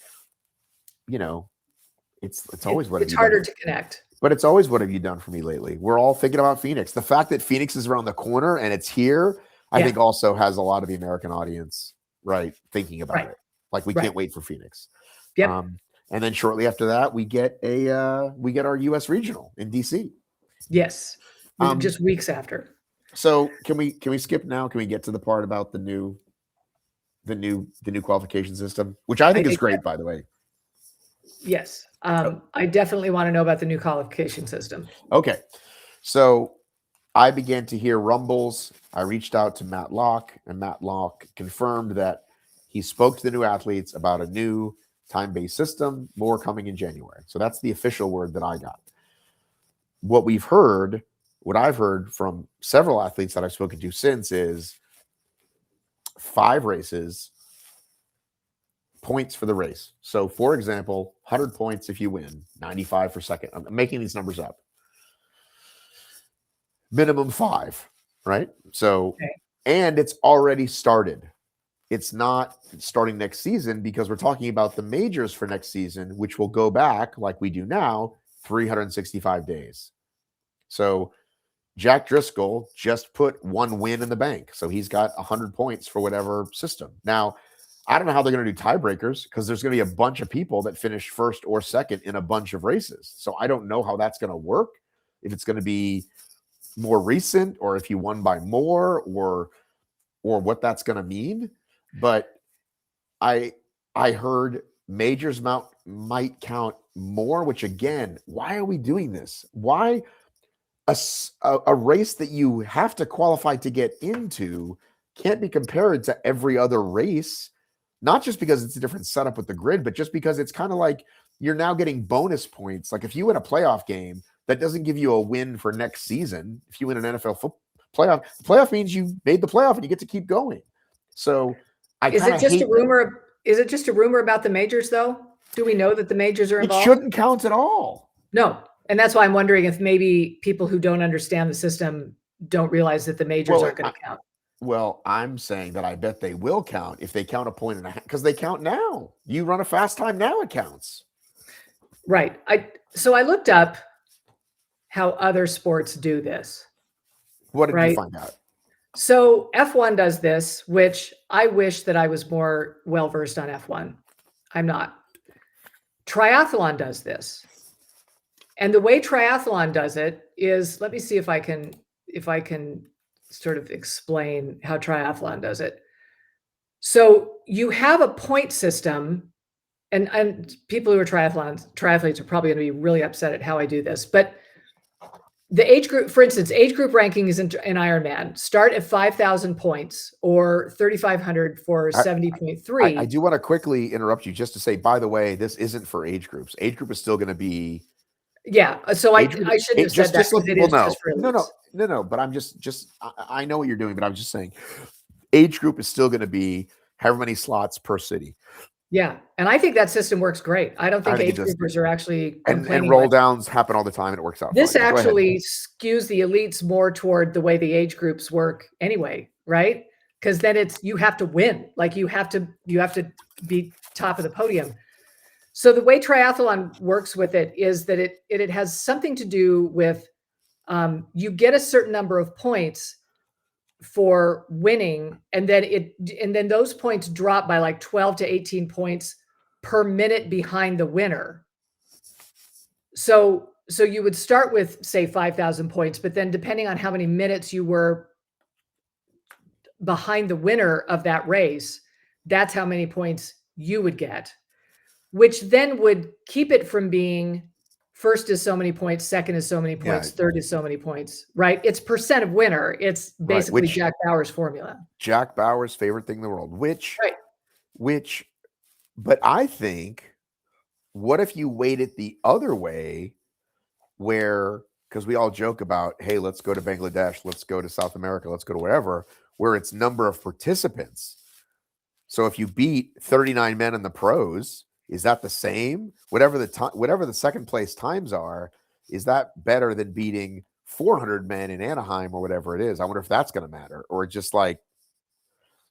it's always what it's harder to connect. But it's always, what have you done for me lately? We're all thinking about Phoenix. The fact that Phoenix is around the corner and it's here, I think also has a lot of the American audience, right, thinking about it. Like we can't wait for Phoenix. Yep. And then shortly after that, we get our U.S. regional in D.C. Yes, just weeks after. So can we skip now? Can we get to the part about the new qualification system, which I think is great, by the way? Yes, I definitely want to know about the new qualification system. Okay, so I began to hear rumbles. I reached out to Matt Locke, and Matt Locke confirmed that He spoke to the new athletes about a new time-based system, more coming in January. So that's the official word that I got. What I've heard from several athletes that I've spoken to since is 5 races, points for the race. So for example, 100 points if you win, 95 for second. I'm making these numbers up. Minimum 5, right? So, Okay. and it's already started. It's not starting next season because we're talking about the majors for next season, which will go back like we do now, 365 days. So Jack Driscoll just put 1 win in the bank. So he's got 100 points for whatever system. Now, I don't know how they're going to do tiebreakers because there's going to be a bunch of people that finish first or second in a bunch of races. So I don't know how that's going to work. If it's going to be more recent or if you won by more or what that's going to mean. But I heard majors might count more, which again, why are we doing this? Why a race that you have to qualify to get into can't be compared to every other race, not just because it's a different setup with the grid, but just because it's kind of like you're now getting bonus points. Like if you win a playoff game, that doesn't give you a win for next season. If you win an NFL playoff, the playoff means you made the playoff and you get to keep going. So Is it just a rumor? Is it just a rumor about the majors, though? Do we know that the majors are involved? It shouldn't count at all. No. And that's why I'm wondering if maybe people who don't understand the system don't realize that the majors aren't going to count. Well, I'm saying that I bet they will count if they count a point and a half, because they count now. You run a fast time now, it counts. Right. So I looked up how other sports do this. What did you find out? So F1 does this, which I wish that I was more well-versed on F1. I'm not. Triathlon does this. And the way triathlon does it is, let me see if I can sort of explain how triathlon does it. So you have a point system, and people who are triathletes are probably going to be really upset at how I do this, but the age group, for instance, age group ranking is in Ironman. Start at 5,000 points or 3,500 for 70.3. I do want to quickly interrupt you just to say, by the way, this isn't for age groups. Age group is still going to be. Yeah. So I shouldn't have said that. Just let people know. No. But I'm I know what you're doing, but I'm just saying age group is still going to be however many slots per city. Yeah. And I think that system works great. I don't think age groupers are actually complaining. And roll downs happen all the time and it works out. This actually skews the elites more toward the way the age groups work anyway, right? Because then you have to win. Like you have to be top of the podium. So the way triathlon works with it is that it has something to do with you get a certain number of points for winning, and then those points drop by like 12 to 18 points per minute behind the winner. So you would start with, say, 5,000 points, but then depending on how many minutes you were behind the winner of that race, that's how many points you would get, which then would keep it from being first is so many points, second is so many points, third is so many points, right? It's percent of winner. It's basically Jack Bauer's formula. Jack Bauer's favorite thing in the world, but I think, what if you weight it the other way where, because we all joke about, hey, let's go to Bangladesh, let's go to South America, let's go to wherever, where it's number of participants. So if you beat 39 men in the pros, is that the same? Whatever the second place times are, is that better than beating 400 men in Anaheim or whatever it is? I wonder if that's going to matter, or just like,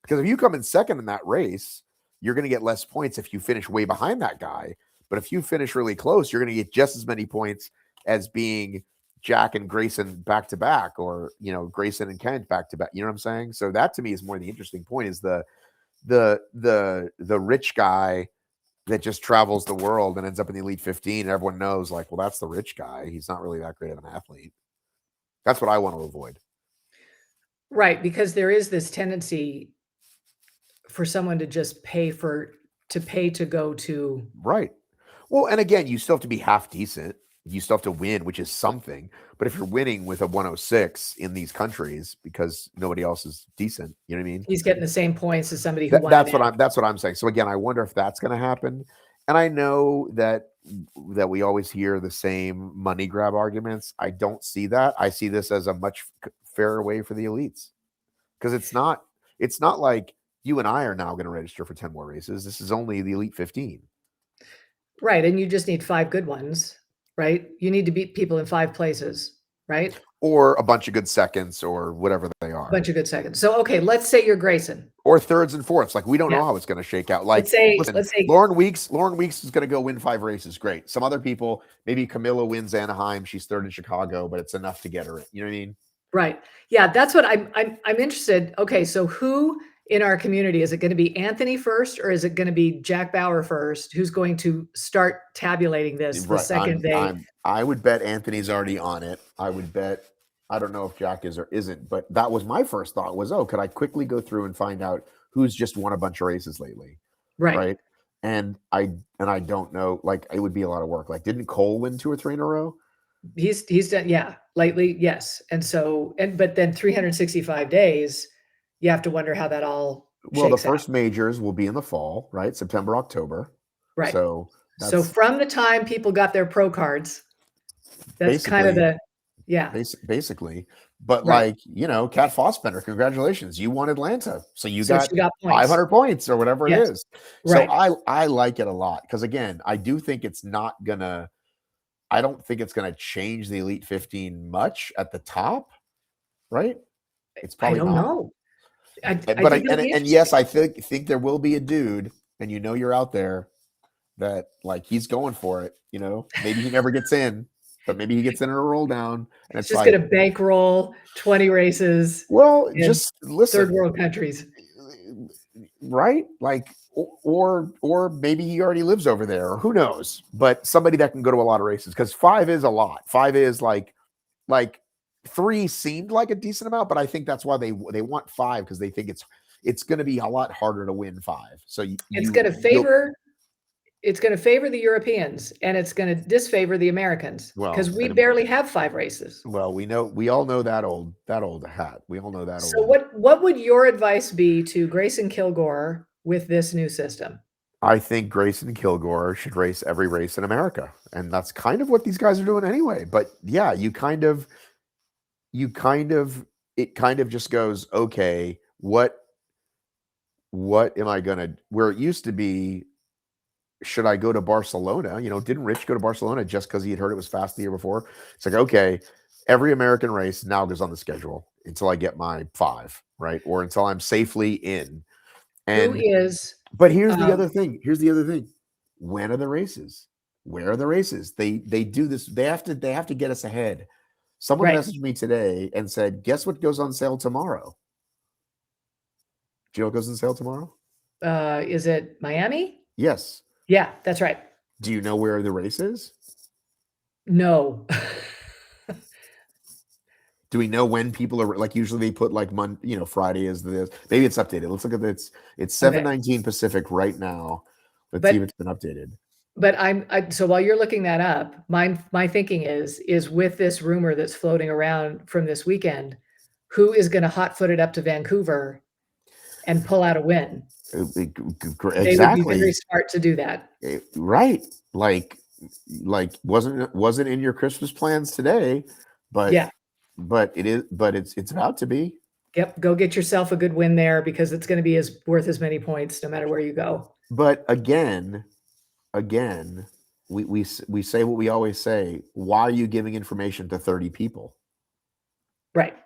because if you come in second in that race, you're going to get less points if you finish way behind that guy. But if you finish really close, you're going to get just as many points as being Jack and Greyson back to back, or Greyson and Kent back to back. You know what I'm saying? So that to me is more the interesting point, is the rich guy that just travels the world and ends up in the Elite 15, and everyone knows, like, well, that's the rich guy. He's not really that great of an athlete. That's what I want to avoid. Right, because there is this tendency for someone to just pay to go to. Right. Well, and again, you still have to be half decent. You still have to win, which is something. But if you're winning with a 106 in these countries because nobody else is decent, you know what I mean? He's getting the same points as somebody who won. That's what I'm saying. So again, I wonder if that's going to happen. And I know that we always hear the same money grab arguments. I don't see that. I see this as a much fairer way for the elites, because it's not like you and I are now going to register for 10 more races. This is only the elite 15. Right. And you just need 5 good ones, right? You need to beat people in 5 places, right? Or a bunch of good seconds or whatever they are. A bunch of good seconds. So, okay, let's say you're Greyson. Or thirds and fourths. Like, we don't know how it's going to shake out. Like, let's say Lauren Weeks is going to go win 5 races. Great. Some other people, maybe Camilla wins Anaheim. She's third in Chicago, but it's enough to get her in. You know what I mean? Right. Yeah, that's what I'm interested. Okay, so who in our community, is it going to be Anthony first, or is it going to be Jack Bauer first? Who's going to start tabulating this the second day? I would bet Anthony's already on it. I would bet, I don't know if Jack is or isn't, but that was my first thought was, could I quickly go through and find out who's just won a bunch of races lately? Right. And I don't know, like, it would be a lot of work. Like, didn't Cole win 2 or 3 in a row? He's done, yeah, lately, yes. And so, but then 365 days, you have to wonder how that all the first majors will be in the fall, right? September, October. Right. So from the time people got their pro cards, that's kind of basically. But like, Kat Fossbender, congratulations, you won Atlanta, so you got 500 points or whatever it is. So I like it a lot, because again, I do think it's not gonna. I don't think it's going to change the Elite 15 much at the top, right? It's probably I don't know. And yes, I think there will be a dude, and you're out there, that like he's going for it. Maybe he never gets in, but maybe he gets in a roll down, and it's just going to bankroll 20 races. Well, just listen, third world countries, right? Like. Or maybe he already lives over there, or who knows? But somebody that can go to a lot of races, because 5 is a lot. 5 is like 3 seemed like a decent amount, but I think that's why they want 5, because they think it's going to be a lot harder to win 5. So it's going to favor the Europeans, and it's going to disfavor the Americans, because we barely have 5 races. Well, we all know that old hat. We all know that. So what would your advice be to Greyson Kilgore with this new system? I think Greyson Kilgore should race every race in America, and that's kind of what these guys are doing anyway. But yeah, it kind of just goes, okay, what am I gonna? Where it used to be, should I go to Barcelona? Didn't Rich go to Barcelona just because he had heard it was fast the year before? It's like, okay, every American race now goes on the schedule until I get my 5, right, or until I'm safely in. But here's the other thing. When are the races? Where are the races? They do this. They have to get us ahead. Someone messaged me today and said, guess what goes on sale tomorrow? Do you know what goes on sale tomorrow? Is it Miami? Yes. Yeah, that's right. Do you know where the race is? No. Do we know when people are, like, usually they put like Friday is this. Maybe it's updated. Let's look at it. It's 7:19 Pacific right now. Let's see if it's been updated. But so while you're looking that up, my thinking is with this rumor that's floating around from this weekend, who is going to hot-foot it up to Vancouver and pull out a win? Exactly. They would be very smart to do that. Right. Like wasn't in your Christmas plans today, but yeah. But it is. But it's about to be. Yep. Go get yourself a good win there, because it's going to be worth as many points no matter where you go. But again, we say what we always say. Why are you giving information to 30 people? Right.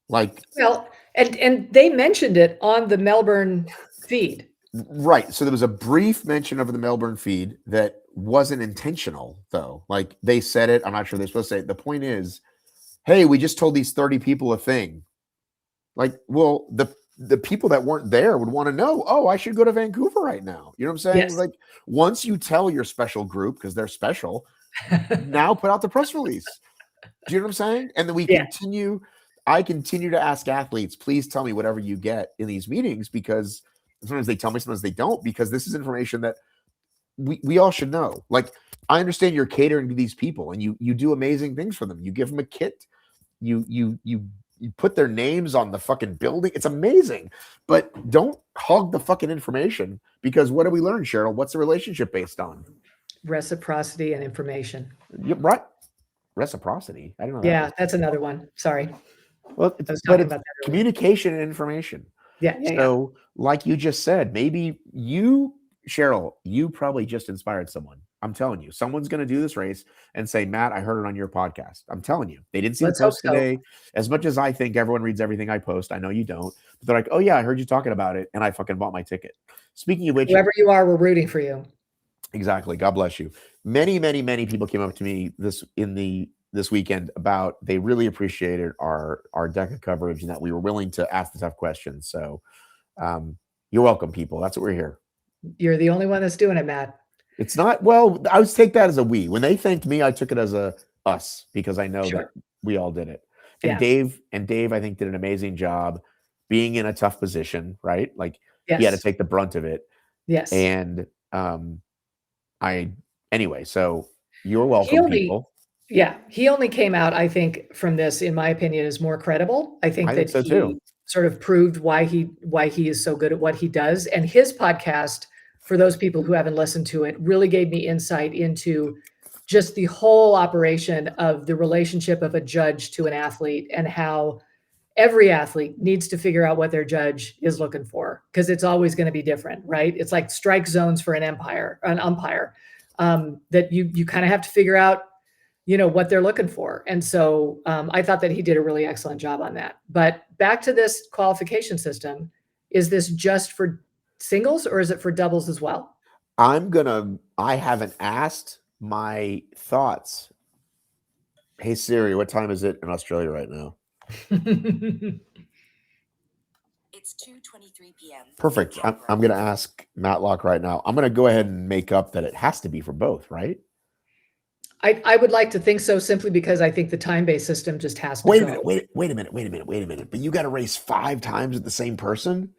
Like, well, and they mentioned it on the Melbourne feed. Right. So there was a brief mention of the Melbourne feed that wasn't intentional, though. Like, they said it. I'm not sure they're supposed to say it. The point is, hey, we just told these 30 people a thing. Like, well, the people that weren't there would want to know, I should go to Vancouver right now. You know what I'm saying? Yes. Like, once you tell your special group, because they're special, now put out the press release. Do you know what I'm saying? And then I continue to ask athletes, please tell me whatever you get in these meetings, because sometimes they tell me, sometimes they don't, because this is information that we all should know. Like, I understand you're catering to these people and you do amazing things for them. You give them a kit. You put their names on the fucking building. It's amazing. But don't hog the fucking information, because what do we learn, Cheryl? What's the relationship based on? Reciprocity and information. Yep, right. Reciprocity. I don't know. Yeah, that's another one. Sorry. Well, I was but talking it's about that earlier. communication and information. Yeah. So, like you just said, maybe you, Cheryl, you probably just inspired someone. I'm telling you, someone's going to do this race and say, Matt, I heard it on your podcast. I'm telling you, they didn't see Let's the hope post so. today. As much as I think everyone reads everything I post, I know you don't. But they're like, oh yeah, I heard you talking about it, and I fucking bought my ticket. Speaking of which, Whoever you are, we're rooting for you. exactly. God bless you. Many people came up to me this weekend about they really appreciated our DECA coverage and that we were willing to ask the tough questions. So you're welcome, people. That's what we're here. You're the only one that's doing it, Matt. It's not, well, I would take that as a we. When they thanked me, I took it as a us, because I know that we all did it. And Dave, I think, did an amazing job being in a tough position, right? Like he had to take the brunt of it. Yes. And anyway, so you're welcome, people. Yeah, he only came out, I think, from this, in my opinion, is more credible. I think that so he too. Sort of proved why he is so good at what he does. And his podcast, for those people who haven't listened to it, really gave me insight into just the whole operation of the relationship of a judge to an athlete, and how every athlete needs to figure out what their judge is looking for, because it's always going to be different, right? It's like strike zones for an umpire, that you kind of have to figure out, what they're looking for. And so I thought that he did a really excellent job on that. But back to this qualification system, is this just for singles or is it for doubles as well? I haven't asked my thoughts. Hey Siri, what time is it in Australia right now? It's 2:23 p.m. Perfect. I'm going to ask Matlock right now. I'm going to go ahead and make up that it has to be for both, right? I would like to think so, simply because I think the time-based system just has to Wait a minute. But you got to race 5 times with the same person?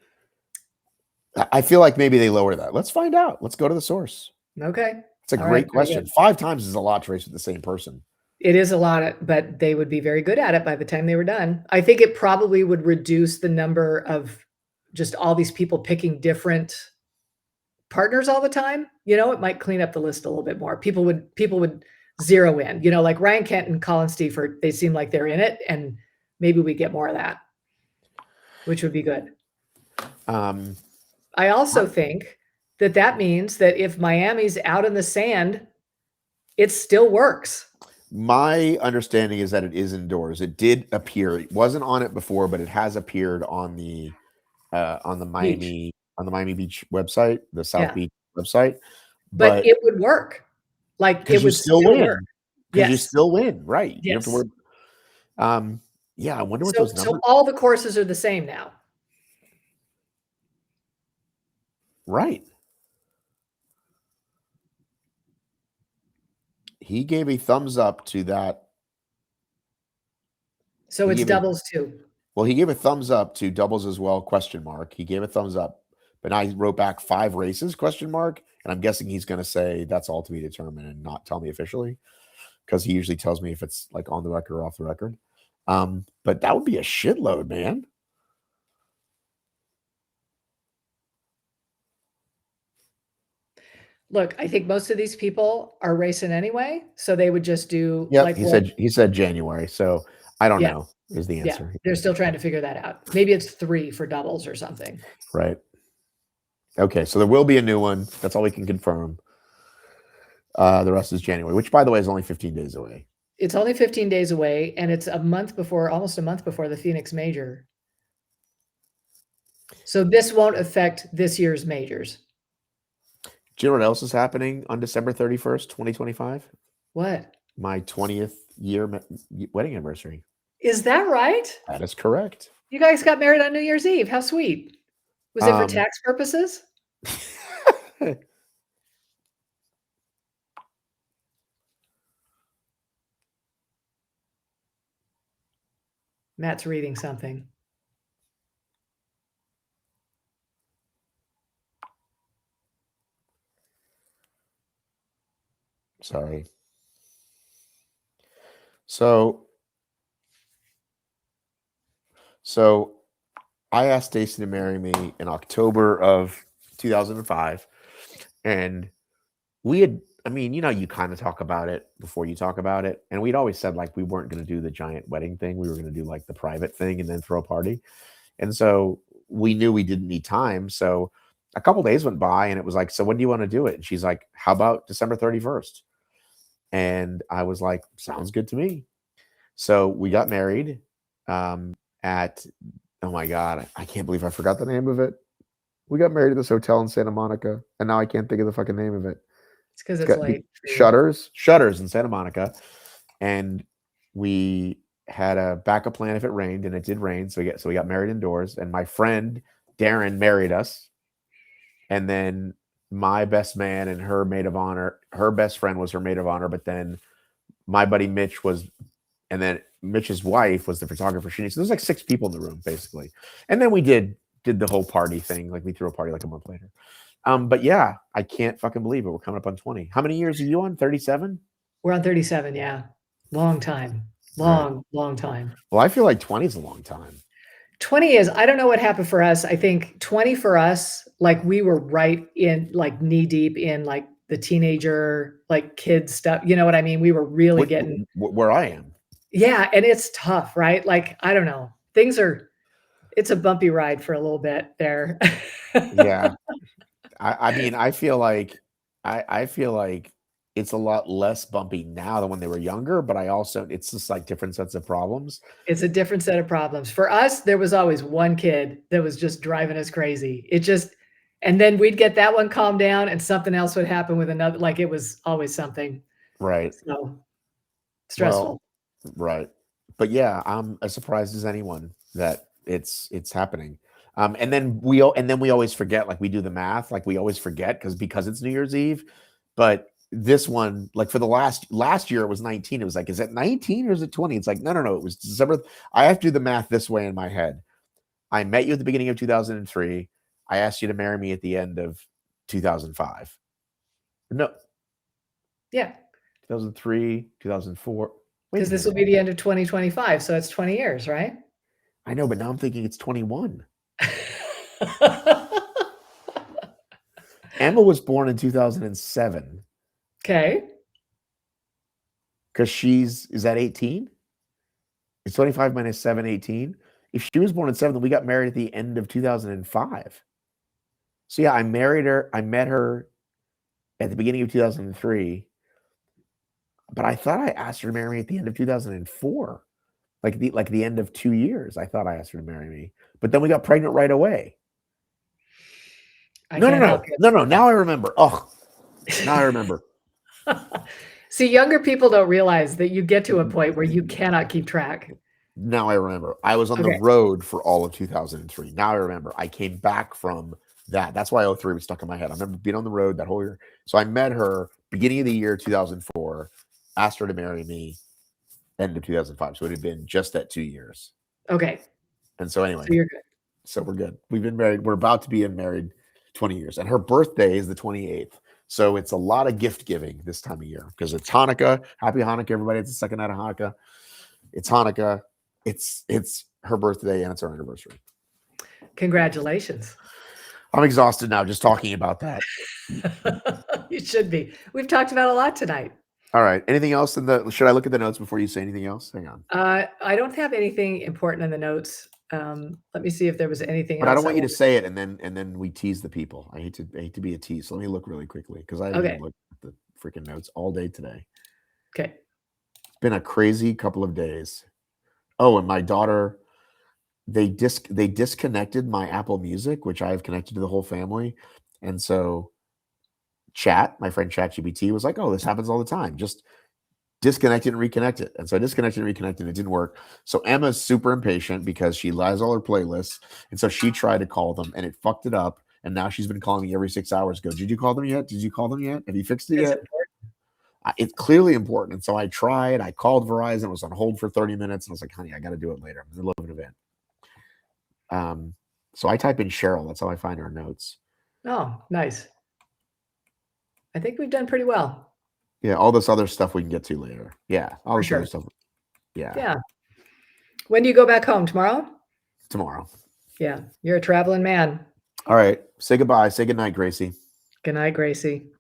I feel like maybe they lower that. Let's find out. Let's go to the source. Okay. It's a great question. 5 times is a lot to race with the same person. It is a lot, but they would be very good at it by the time they were done. I think it probably would reduce the number of just all these people picking different partners all the time. It might clean up the list a little bit more. People would zero in, like Ryan Kent and Colin Stieford, they seem like they're in it, and maybe we get more of that, which would be good. I also think that means that if Miami's out in the sand, it still works. My understanding is that it is indoors. It did appear. It wasn't on it before, but it has appeared on the Miami Beach website, the South Beach website. But it would work. Like it would still work. Because you still win, right? Yes. You have to work. I wonder what those numbers. So all the courses are the same now. Right. He gave a thumbs up to that. So it's doubles too. Well, he gave a thumbs up to doubles as well, ? He gave a thumbs up, but I wrote back 5 races, ? And I'm guessing he's going to say that's all to be determined and not tell me officially, because he usually tells me if it's like on the record or off the record. But that would be a shitload, man. Look, I think most of these people are racing anyway, so they would just do. Yeah, he said January, so I don't know is the answer. Yeah, they're still trying to figure that out. Maybe it's 3 for doubles or something. Right. Okay, so there will be a new one. That's all we can confirm. The rest is January, which, by the way, is only 15 days away. It's only 15 days away, and it's almost a month before the Phoenix Major. So this won't affect this year's majors. Do you know what else is happening on December 31st, 2025? What? My 20th year wedding anniversary. Is that right? That is correct. You guys got married on New Year's Eve. How sweet. Was it for tax purposes? Matt's reading something. Sorry. So I asked Stacy to marry me in October of 2005, and we had, I mean, you kind of talk about it before you talk about it, and we'd always said like we weren't going to do the giant wedding thing. We were going to do like the private thing and then throw a party. And so we knew we didn't need time. So a couple days went by, and it was like, so when do you want to do it? And she's like, how about December 31st? And I was like, sounds good to me. So we got married at, oh my God, I can't believe I forgot the name of it. We got married at this hotel in Santa Monica, and now I can't think of the fucking name of it. It's because it's late. Shutters in Santa Monica. And we had a backup plan if it rained, and it did rain. So we got married indoors, and my friend Darren married us. And then my best man and her maid of honor, her best friend was her maid of honor, but then my buddy Mitch was, and then Mitch's wife was the photographer. So there's like 6 people in the room basically. And then we did the whole party thing. Like we threw a party like a month later. But yeah, I can't fucking believe it. We're coming up on 20. How many years are you on? 37? We're on 37. Yeah. Long time. Long time. Well, I feel like 20 is a long time. 20 is, I don't know what happened for us. I think 20 for us, like we were right in, like knee deep in like the teenager, like kids stuff. You know what I mean? We were really getting where I am. Yeah. And it's tough, right? Like, I don't know. It's a bumpy ride for a little bit there. Yeah. I mean, I feel like it's a lot less bumpy now than when they were younger, but it's just like different sets of problems. It's a different set of problems. For us, there was always one kid that was just driving us crazy. And then we'd get that one calmed down and something else would happen with another. Like it was always something. Right. So stressful. Well, right. But yeah, I'm as surprised as anyone that it's happening. And then we always forget, like we do the math, like we always forget because it's New Year's Eve. But this one, like for the last year, it was 19. It was like, is it 19 or is it 20? It's like, no. It was December. I have to do the math this way in my head. I met you at the beginning of 2003. I asked you to marry me at the end of 2005. No. Yeah. 2003, 2004. Because this will be the end of 2025. So it's 20 years, right? I know, but now I'm thinking it's 21. Emma was born in 2007. Okay. Because is that 18? It's 25 minus 7, 18. If she was born in 7, then we got married at the end of 2005. So yeah, I met her at the beginning of 2003. But I thought I asked her to marry me at the end of 2004. Like the end of 2 years. I thought I asked her to marry me. But then we got pregnant right away. No. Now I remember. Oh, now I remember. See, younger people don't realize that you get to a point where you cannot keep track. Now I remember. I was on the road for all of 2003. Now I remember. I came back from that. That's why 03 was stuck in my head. I remember being on the road that whole year. So I met her beginning of the year 2004, asked her to marry me end of 2005. So it had been just that 2 years. Okay. And so anyway. So you're good. So we're good. We've been married. We're about to be married 20 years. And her birthday is the 28th. So it's a lot of gift giving this time of year because it's Hanukkah. Happy Hanukkah, everybody. It's the second night of Hanukkah. It's Hanukkah. It's her birthday and it's our anniversary. Congratulations. I'm exhausted now just talking about that. You should be. We've talked about a lot tonight. All right. Anything else should I look at the notes before you say anything else? Hang on. I don't have anything important in the notes. Let me see if there was anything else. But I don't want you to say it and then we tease the people. I hate to be a tease. So let me look really quickly because I haven't looked at the freaking notes all day today. Okay. It's been a crazy couple of days. Oh, and my daughter, they disconnected my Apple Music, which I have connected to the whole family. And so my friend ChatGPT was like, oh, this happens all the time. Just disconnect it and reconnect it. And so I disconnected and reconnected. It didn't work. So Emma's super impatient because she lies all her playlists. And so she tried to call them and it fucked it up. And now she's been calling me every 6 hours. Did you call them yet? Did you call them yet? Have you fixed it yet? It's clearly important. And so I tried. I called Verizon. It was on hold for 30 minutes. And I was like, honey, I got to do it later. I'm in the middle of an event. So I type in Cheryl. That's how I find her notes. Oh, nice. I think we've done pretty well. Yeah, all this other stuff we can get to later. Yeah, all For this sure. other stuff. Yeah, Yeah. When do you go back home? Tomorrow? tomorrow. Yeah. You're a traveling man. All right. Say goodbye. Say goodnight, Gracie. Good night, Gracie.